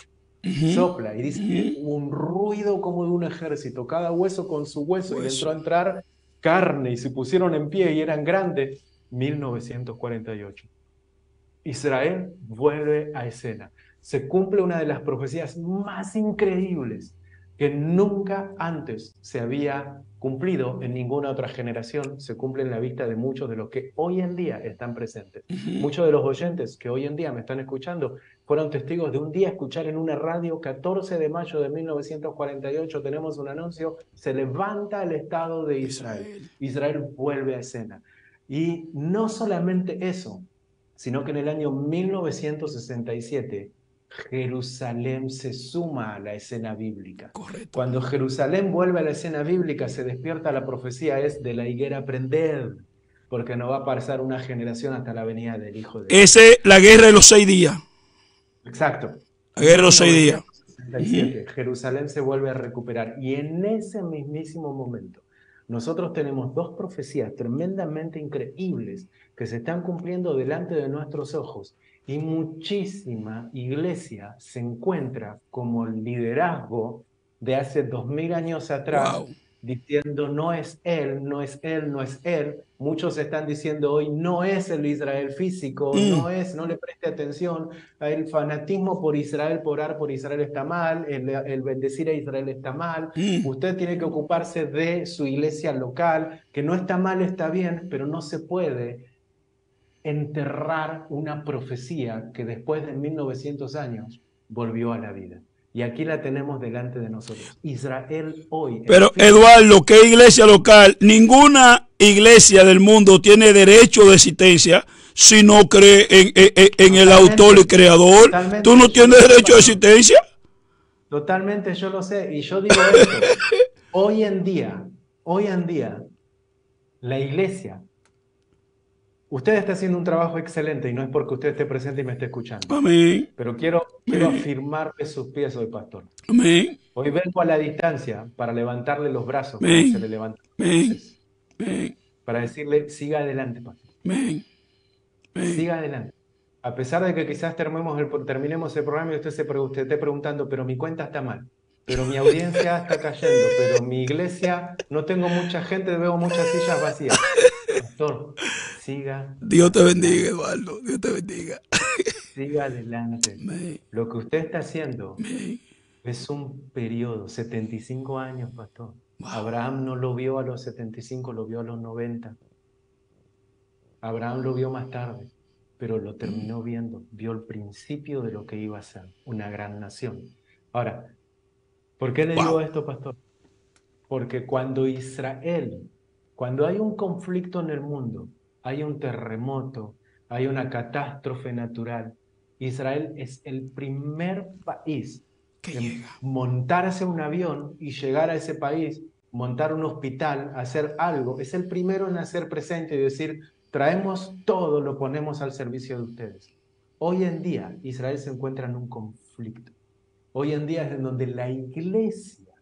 Sopla y dice un ruido como de un ejército, cada hueso con su hueso, y entró a entrar carne y se pusieron en pie y eran grandes. 1948. Israel vuelve a escena. Se cumple una de las profecías más increíbles que nunca antes se había cumplido en ninguna otra generación. Se cumple en la vista de muchos de los que hoy en día están presentes. Muchos de los oyentes que hoy en día me están escuchando fueron testigos de un día escuchar en una radio, 14 de mayo de 1948, tenemos un anuncio, se levanta el Estado de Israel. Israel vuelve a escena. Y no solamente eso, sino que en el año 1967 Jerusalén se suma a la escena bíblica. Correcto. Cuando Jerusalén vuelve a la escena bíblica, se despierta la profecía, es de la higuera prended, porque no va a pasar una generación hasta la venida del Hijo de Dios. Esa es la guerra de los 6 días. Exacto. La guerra de los 6 días. 1967, Jerusalén se vuelve a recuperar, y en ese mismísimo momento nosotros tenemos dos profecías tremendamente increíbles que se están cumpliendo delante de nuestros ojos, y muchísima iglesia se encuentra como el liderazgo de hace 2000 años atrás, Wow. diciendo no es él, no es él, no es él. Muchos están diciendo hoy no es el Israel físico, no le preste atención. El fanatismo por Israel, por orar por Israel está mal, el bendecir a Israel está mal. Usted tiene que ocuparse de su iglesia local, que no está mal, está bien, pero no se puede enterrar una profecía que después de 1900 años volvió a la vida. Y aquí la tenemos delante de nosotros. Israel hoy. Pero Eduardo, ¿qué iglesia local? Ninguna iglesia del mundo tiene derecho de existencia si no cree en el autor y creador. ¿Tú no tienes derecho de existencia? Totalmente, yo lo sé. Y yo digo esto. Hoy en día, la iglesia, usted está haciendo un trabajo excelente, y no es porque usted esté presente y me esté escuchando. Amén. Pero quiero afirmarle sus pies hoy, pastor. Amén. Hoy vengo a la distancia para levantarle los brazos, como Amén. se le levantan Amén. los Amén. para decirle, siga adelante, pastor. Amén. Amén. Siga adelante. A pesar de que quizás terminemos el programa y usted esté preguntando, pero mi cuenta está mal, pero mi audiencia está cayendo, pero mi iglesia, no tengo mucha gente, veo muchas sillas vacías. Pastor, siga. Dios te bendiga, Eduardo. Dios te bendiga. Siga adelante. Amén. Lo que usted está haciendo Amén. es un periodo, 75 años, pastor. Wow. Abraham no lo vio a los 75, lo vio a los 90. Abraham lo vio más tarde, pero lo terminó viendo. Vio el principio de lo que iba a ser una gran nación. Ahora, ¿por qué le digo esto, pastor? Porque cuando hay un conflicto en el mundo, hay un terremoto, hay una catástrofe natural, Israel es el primer país en montarse un avión y llegar a ese país, montar un hospital, hacer algo. Es el primero en hacer presente y decir, traemos todo, lo ponemos al servicio de ustedes. Hoy en día Israel se encuentra en un conflicto. Hoy en día es en donde la iglesia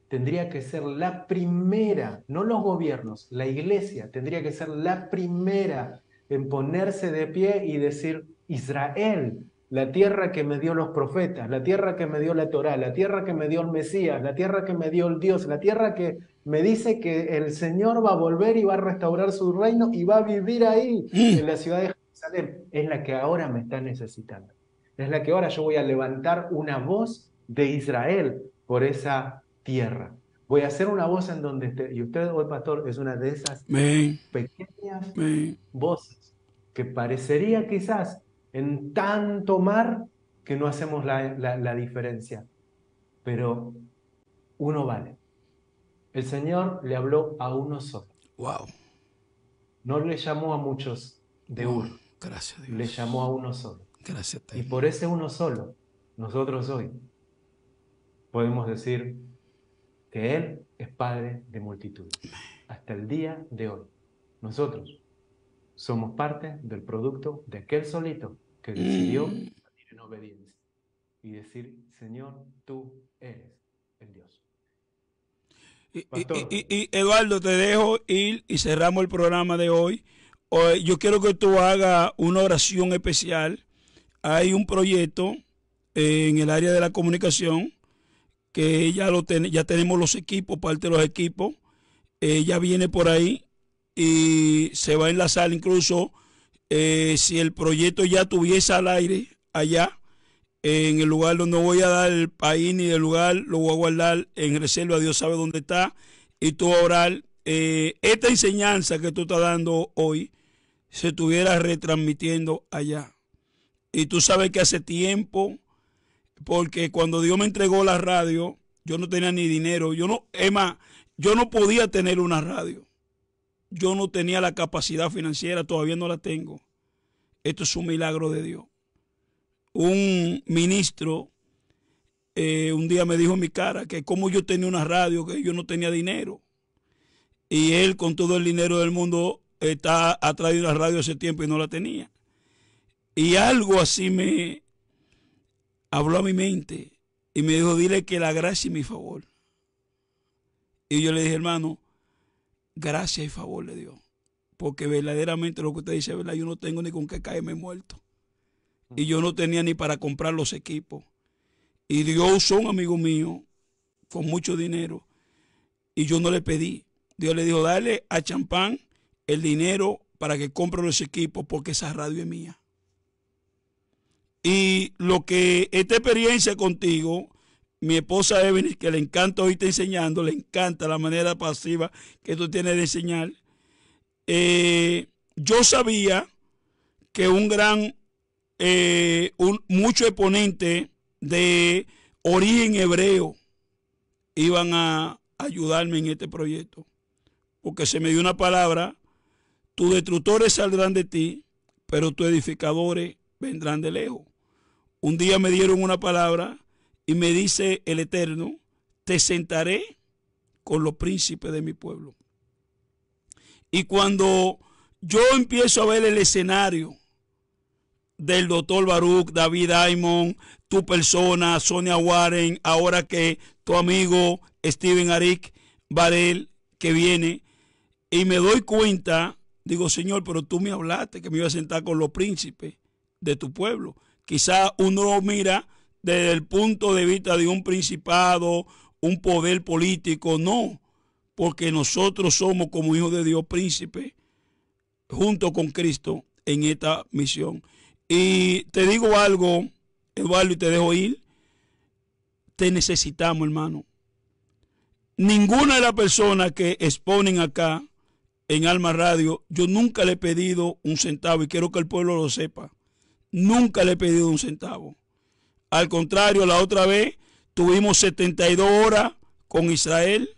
tendría que ser la primera, no los gobiernos, la iglesia tendría que ser la primera en ponerse de pie y decir, Israel la tierra que me dio los profetas, la tierra que me dio la Torá, la tierra que me dio el Mesías, la tierra que me dio el Dios, la tierra que me dice que el Señor va a volver y va a restaurar su reino y va a vivir ahí, en la ciudad de Jerusalén, es la que ahora me está necesitando. Es la que ahora yo voy a levantar una voz de Israel por esa tierra. Voy a hacer una voz en donde esté, y usted hoy, pastor, es una de esas Amén. pequeñas Amén. voces que parecería quizás en tanto mar que no hacemos la diferencia, pero uno vale. El Señor le habló a uno solo. Wow. No le llamó a muchos de Wow. Ur, Gracias a Dios. le llamó a uno solo. Gracias a Y Dios. por ese uno solo, nosotros hoy podemos decir que Él es Padre de multitudes. Hasta el día de hoy, nosotros somos parte del producto de aquel solito que decidió vivir en obediencia y decir, Señor, tú eres el Dios. Pastor. Y Eduardo, te dejo ir y cerramos el programa de hoy. Yo quiero que tú hagas una oración especial. Hay un proyecto en el área de la comunicación que ya tenemos los equipos, parte de los equipos. Ya viene por ahí y se va a enlazar incluso si el proyecto ya tuviese al aire allá, en el lugar donde voy a dar el país ni el lugar, lo voy a guardar en reserva, Dios sabe dónde está, y tú a orar. Esta enseñanza que tú estás dando hoy se estuviera retransmitiendo allá. Y tú sabes que hace tiempo, porque cuando Dios me entregó la radio, yo no tenía ni dinero, yo no podía tener una radio. Yo no tenía la capacidad financiera, todavía no la tengo. Esto es un milagro de Dios. Un ministro un día me dijo en mi cara que como yo tenía una radio, que yo no tenía dinero. Y él con todo el dinero del mundo ha traído la radio hace tiempo y no la tenía. Y algo así me habló a mi mente y me dijo, dile que la gracia y mi favor. Y yo le dije, hermano, gracia y favor de Dios. Porque verdaderamente lo que usted dice, ¿verdad? Yo no tengo ni con qué caerme muerto. Y yo no tenía ni para comprar los equipos. Y Dios usó un amigo mío con mucho dinero. Y yo no le pedí. Dios le dijo, dale a Champán el dinero para que compre los equipos porque esa radio es mía. Y lo que esta experiencia contigo, mi esposa Evelyn, que le encanta oírte enseñando, le encanta la manera pasiva que tú tienes de enseñar. Yo sabía que muchos exponentes de origen hebreo iban a ayudarme en este proyecto, porque se me dio una palabra: tus destructores saldrán de ti, pero tus edificadores vendrán de lejos. Un día me dieron una palabra y me dice el Eterno, te sentaré con los príncipes de mi pueblo. Y cuando yo empiezo a ver el escenario del doctor Baruch, David Aymon, tu persona, Sonia Warren, ahora que tu amigo Steven Arik Varel, que viene, y me doy cuenta, digo, Señor, pero tú me hablaste que me iba a sentar con los príncipes de tu pueblo. Quizá uno lo mira desde el punto de vista de un principado, un poder político, no, porque nosotros somos como hijos de Dios príncipes junto con Cristo en esta misión. Y te digo algo, Eduardo, y te dejo ir. Te necesitamos, hermano. Ninguna de las personas que exponen acá en Alma Radio, yo nunca le he pedido un centavo y quiero que el pueblo lo sepa. Nunca le he pedido un centavo. Al contrario, la otra vez tuvimos 72 horas con Israel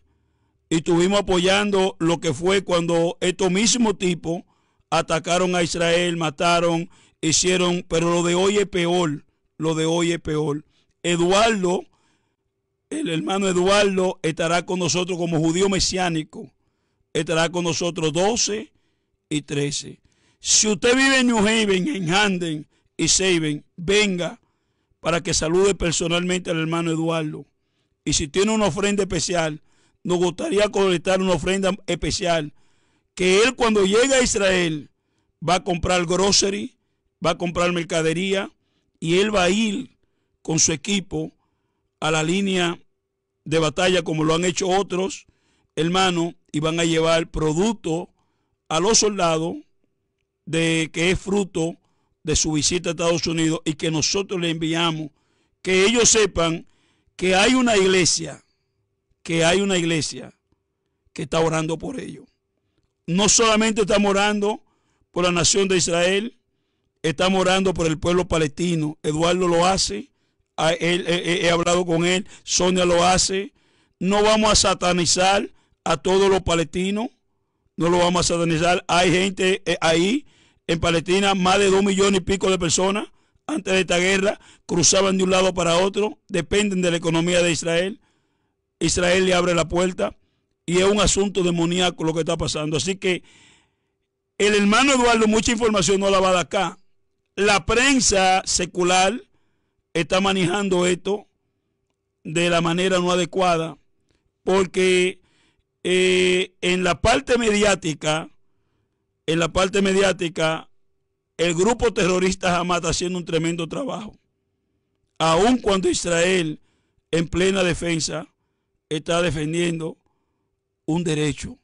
y estuvimos apoyando lo que fue cuando estos mismos tipos atacaron a Israel, mataron, hicieron, pero lo de hoy es peor, lo de hoy es peor. Eduardo, el hermano Eduardo, estará con nosotros como judío mesiánico, estará con nosotros 12 y 13. Si usted vive en New Haven, en Handen y Saben, venga para que salude personalmente al hermano Eduardo. Y si tiene una ofrenda especial, nos gustaría colectar una ofrenda especial, que él cuando llegue a Israel va a comprar grocery, va a comprar mercadería y él va a ir con su equipo a la línea de batalla como lo han hecho otros hermanos y van a llevar producto a los soldados de que es fruto de su visita a Estados Unidos y que nosotros le enviamos, que ellos sepan que hay una iglesia, que está orando por ellos. No solamente estamos orando por la nación de Israel, estamos orando por el pueblo palestino. Eduardo lo hace, he hablado con él, Sonia lo hace. No vamos a satanizar a todos los palestinos, no lo vamos a satanizar. Hay gente ahí en Palestina, más de 2 millones y pico de personas antes de esta guerra cruzaban de un lado para otro, dependen de la economía de Israel. Israel le abre la puerta y es un asunto demoníaco lo que está pasando. Así que el hermano Eduardo mucha información no la va a dar acá. La prensa secular está manejando esto de la manera no adecuada, porque en la parte mediática, el grupo terrorista Hamas está haciendo un tremendo trabajo. Aun cuando Israel, en plena defensa, está defendiendo un derecho.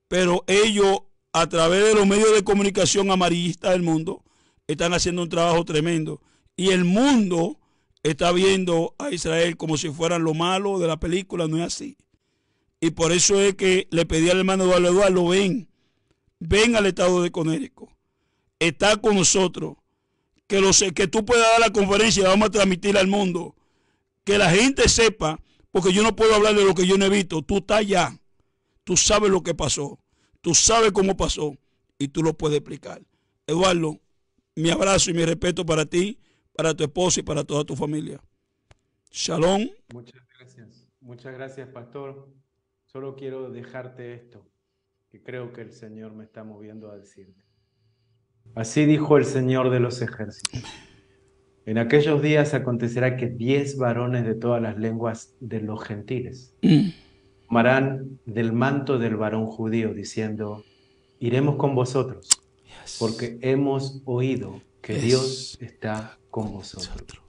Pero ellos, a través de los medios de comunicación amarillistas del mundo, están haciendo un trabajo tremendo. Y el mundo está viendo a Israel como si fueran lo malo de la película. No es así. Y por eso es que le pedí al hermano Eduardo, ven al estado de Connecticut, está con nosotros, que tú puedas dar la conferencia y la vamos a transmitir al mundo, que la gente sepa, porque yo no puedo hablar de lo que yo no he visto. Tú estás allá, tú sabes lo que pasó, tú sabes cómo pasó y tú lo puedes explicar. Eduardo, mi abrazo y mi respeto para ti, para tu esposa y para toda tu familia. Shalom. Muchas gracias, pastor. Solo quiero dejarte esto, que creo que el Señor me está moviendo a decirte. Así dijo el Señor de los ejércitos. En aquellos días acontecerá que 10 varones de todas las lenguas de los gentiles tomarán del manto del varón judío, diciendo, iremos con vosotros, porque hemos oído que Dios está con vosotros.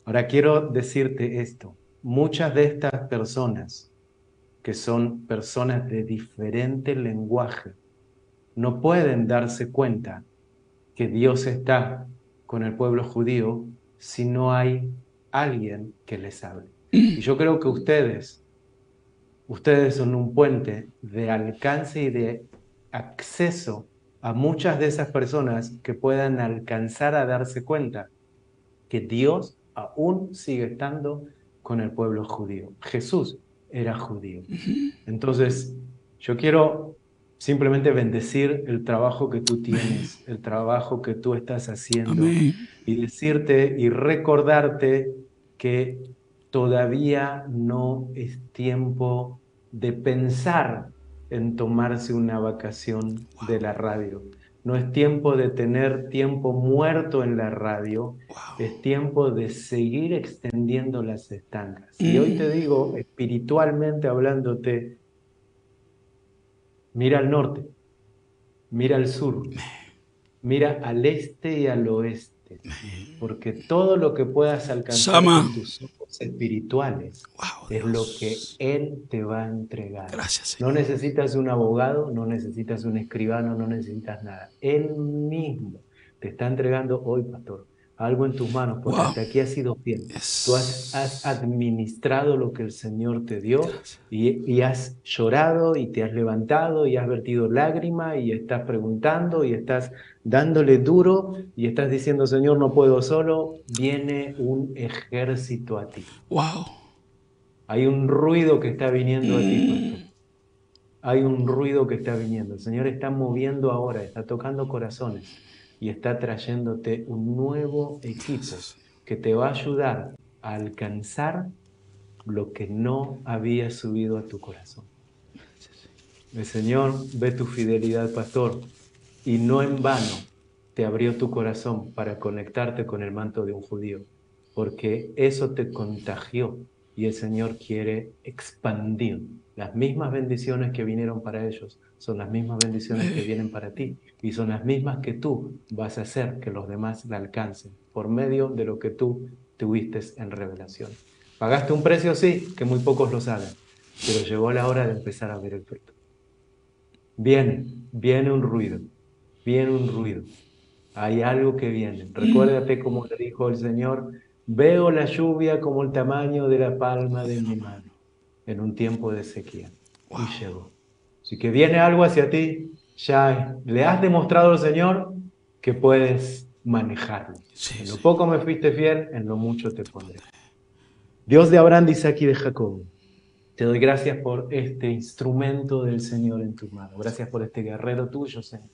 Ahora quiero decirte esto. Muchas de estas personas, que son personas de diferente lenguaje, no pueden darse cuenta que Dios está con el pueblo judío si no hay alguien que les hable. Y yo creo que ustedes son un puente de alcance y de acceso a muchas de esas personas que puedan alcanzar a darse cuenta que Dios aún sigue estando con el pueblo judío. Jesús era judío. Entonces, yo quiero simplemente bendecir el trabajo que tú tienes, el trabajo que tú estás haciendo. Amén. Y decirte y recordarte que todavía no es tiempo de pensar en tomarse una vacación de la radio. No es tiempo de tener tiempo muerto en la radio, es tiempo de seguir extendiendo las estancas. Y hoy te digo, espiritualmente hablándote, mira al norte, mira al sur, mira al este y al oeste, porque todo lo que puedas alcanzar con tus ojos espirituales es lo que Él te va a entregar. Gracias, no necesitas un abogado, no necesitas un escribano, no necesitas nada. Él mismo te está entregando hoy, pastor, algo en tus manos, porque hasta aquí has sido fiel. Tú has administrado lo que el Señor te dio y has llorado y te has levantado y has vertido lágrimas y estás preguntando y estás dándole duro y estás diciendo, Señor, no puedo solo. Viene un ejército a ti. Wow. Hay un ruido que está viniendo a ti, pastor. Hay un ruido que está viniendo. El Señor está moviendo ahora, está tocando corazones y está trayéndote un nuevo equipo que te va a ayudar a alcanzar lo que no había subido a tu corazón. El Señor ve tu fidelidad, pastor, y no en vano te abrió tu corazón para conectarte con el manto de un judío, porque eso te contagió y el Señor quiere expandir. Las mismas bendiciones que vinieron para ellos son las mismas bendiciones que vienen para ti y son las mismas que tú vas a hacer que los demás la alcancen por medio de lo que tú tuviste en revelación. Pagaste un precio, sí, que muy pocos lo saben, pero llegó la hora de empezar a ver el fruto. Viene un ruido, viene un ruido. Hay algo que viene. Recuérdate como le dijo el Señor, veo la lluvia como el tamaño de la palma de mi mano en un tiempo de sequía. Wow. Y llegó. Así que viene algo hacia ti, ya le has demostrado al Señor que puedes manejarlo. Sí, En lo sí. poco me fuiste fiel, en lo mucho te pondré. Dios de Abraham, de Isaac y de Jacob, te doy gracias por este instrumento del Señor en tus manos. Gracias por este guerrero tuyo, Señor.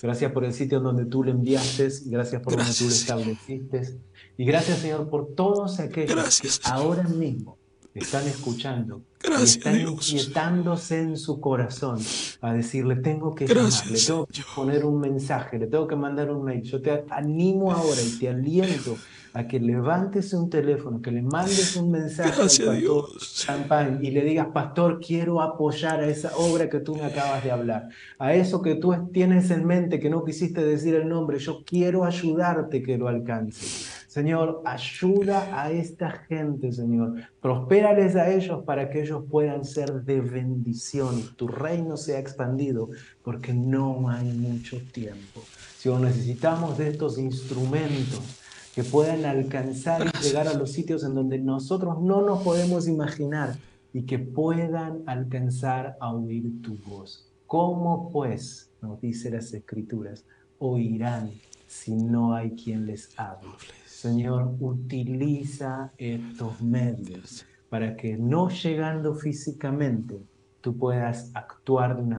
Gracias por el sitio en donde tú le enviaste, gracias por donde tú le Gracias, Señor. estableciste. Y gracias, Señor, por todos aquellos que Gracias, Señor. ahora mismo están escuchando y Gracias, están Dios. inquietándose en su corazón a decirle, tengo que llamar, le Gracias, tengo que Señor. poner un mensaje, le tengo que mandar un mail. Yo te animo ahora y te aliento a que levantes un teléfono, que le mandes un mensaje al Gracias, pastor Dios. Champagne y le digas, pastor, quiero apoyar a esa obra que tú me acabas de hablar, a eso que tú tienes en mente, que no quisiste decir el nombre, yo quiero ayudarte que lo alcances. Señor, ayuda a esta gente, Señor. Prospérales a ellos para que ellos puedan ser de bendición y tu reino sea expandido, porque no hay mucho tiempo. Señor, necesitamos de estos instrumentos que puedan alcanzar y llegar a los sitios en donde nosotros no nos podemos imaginar y que puedan alcanzar a oír tu voz. ¿Cómo pues, nos dice las Escrituras, oirán si no hay quien les hable? Señor, utiliza estos medios para que no llegando físicamente, tú puedas actuar de una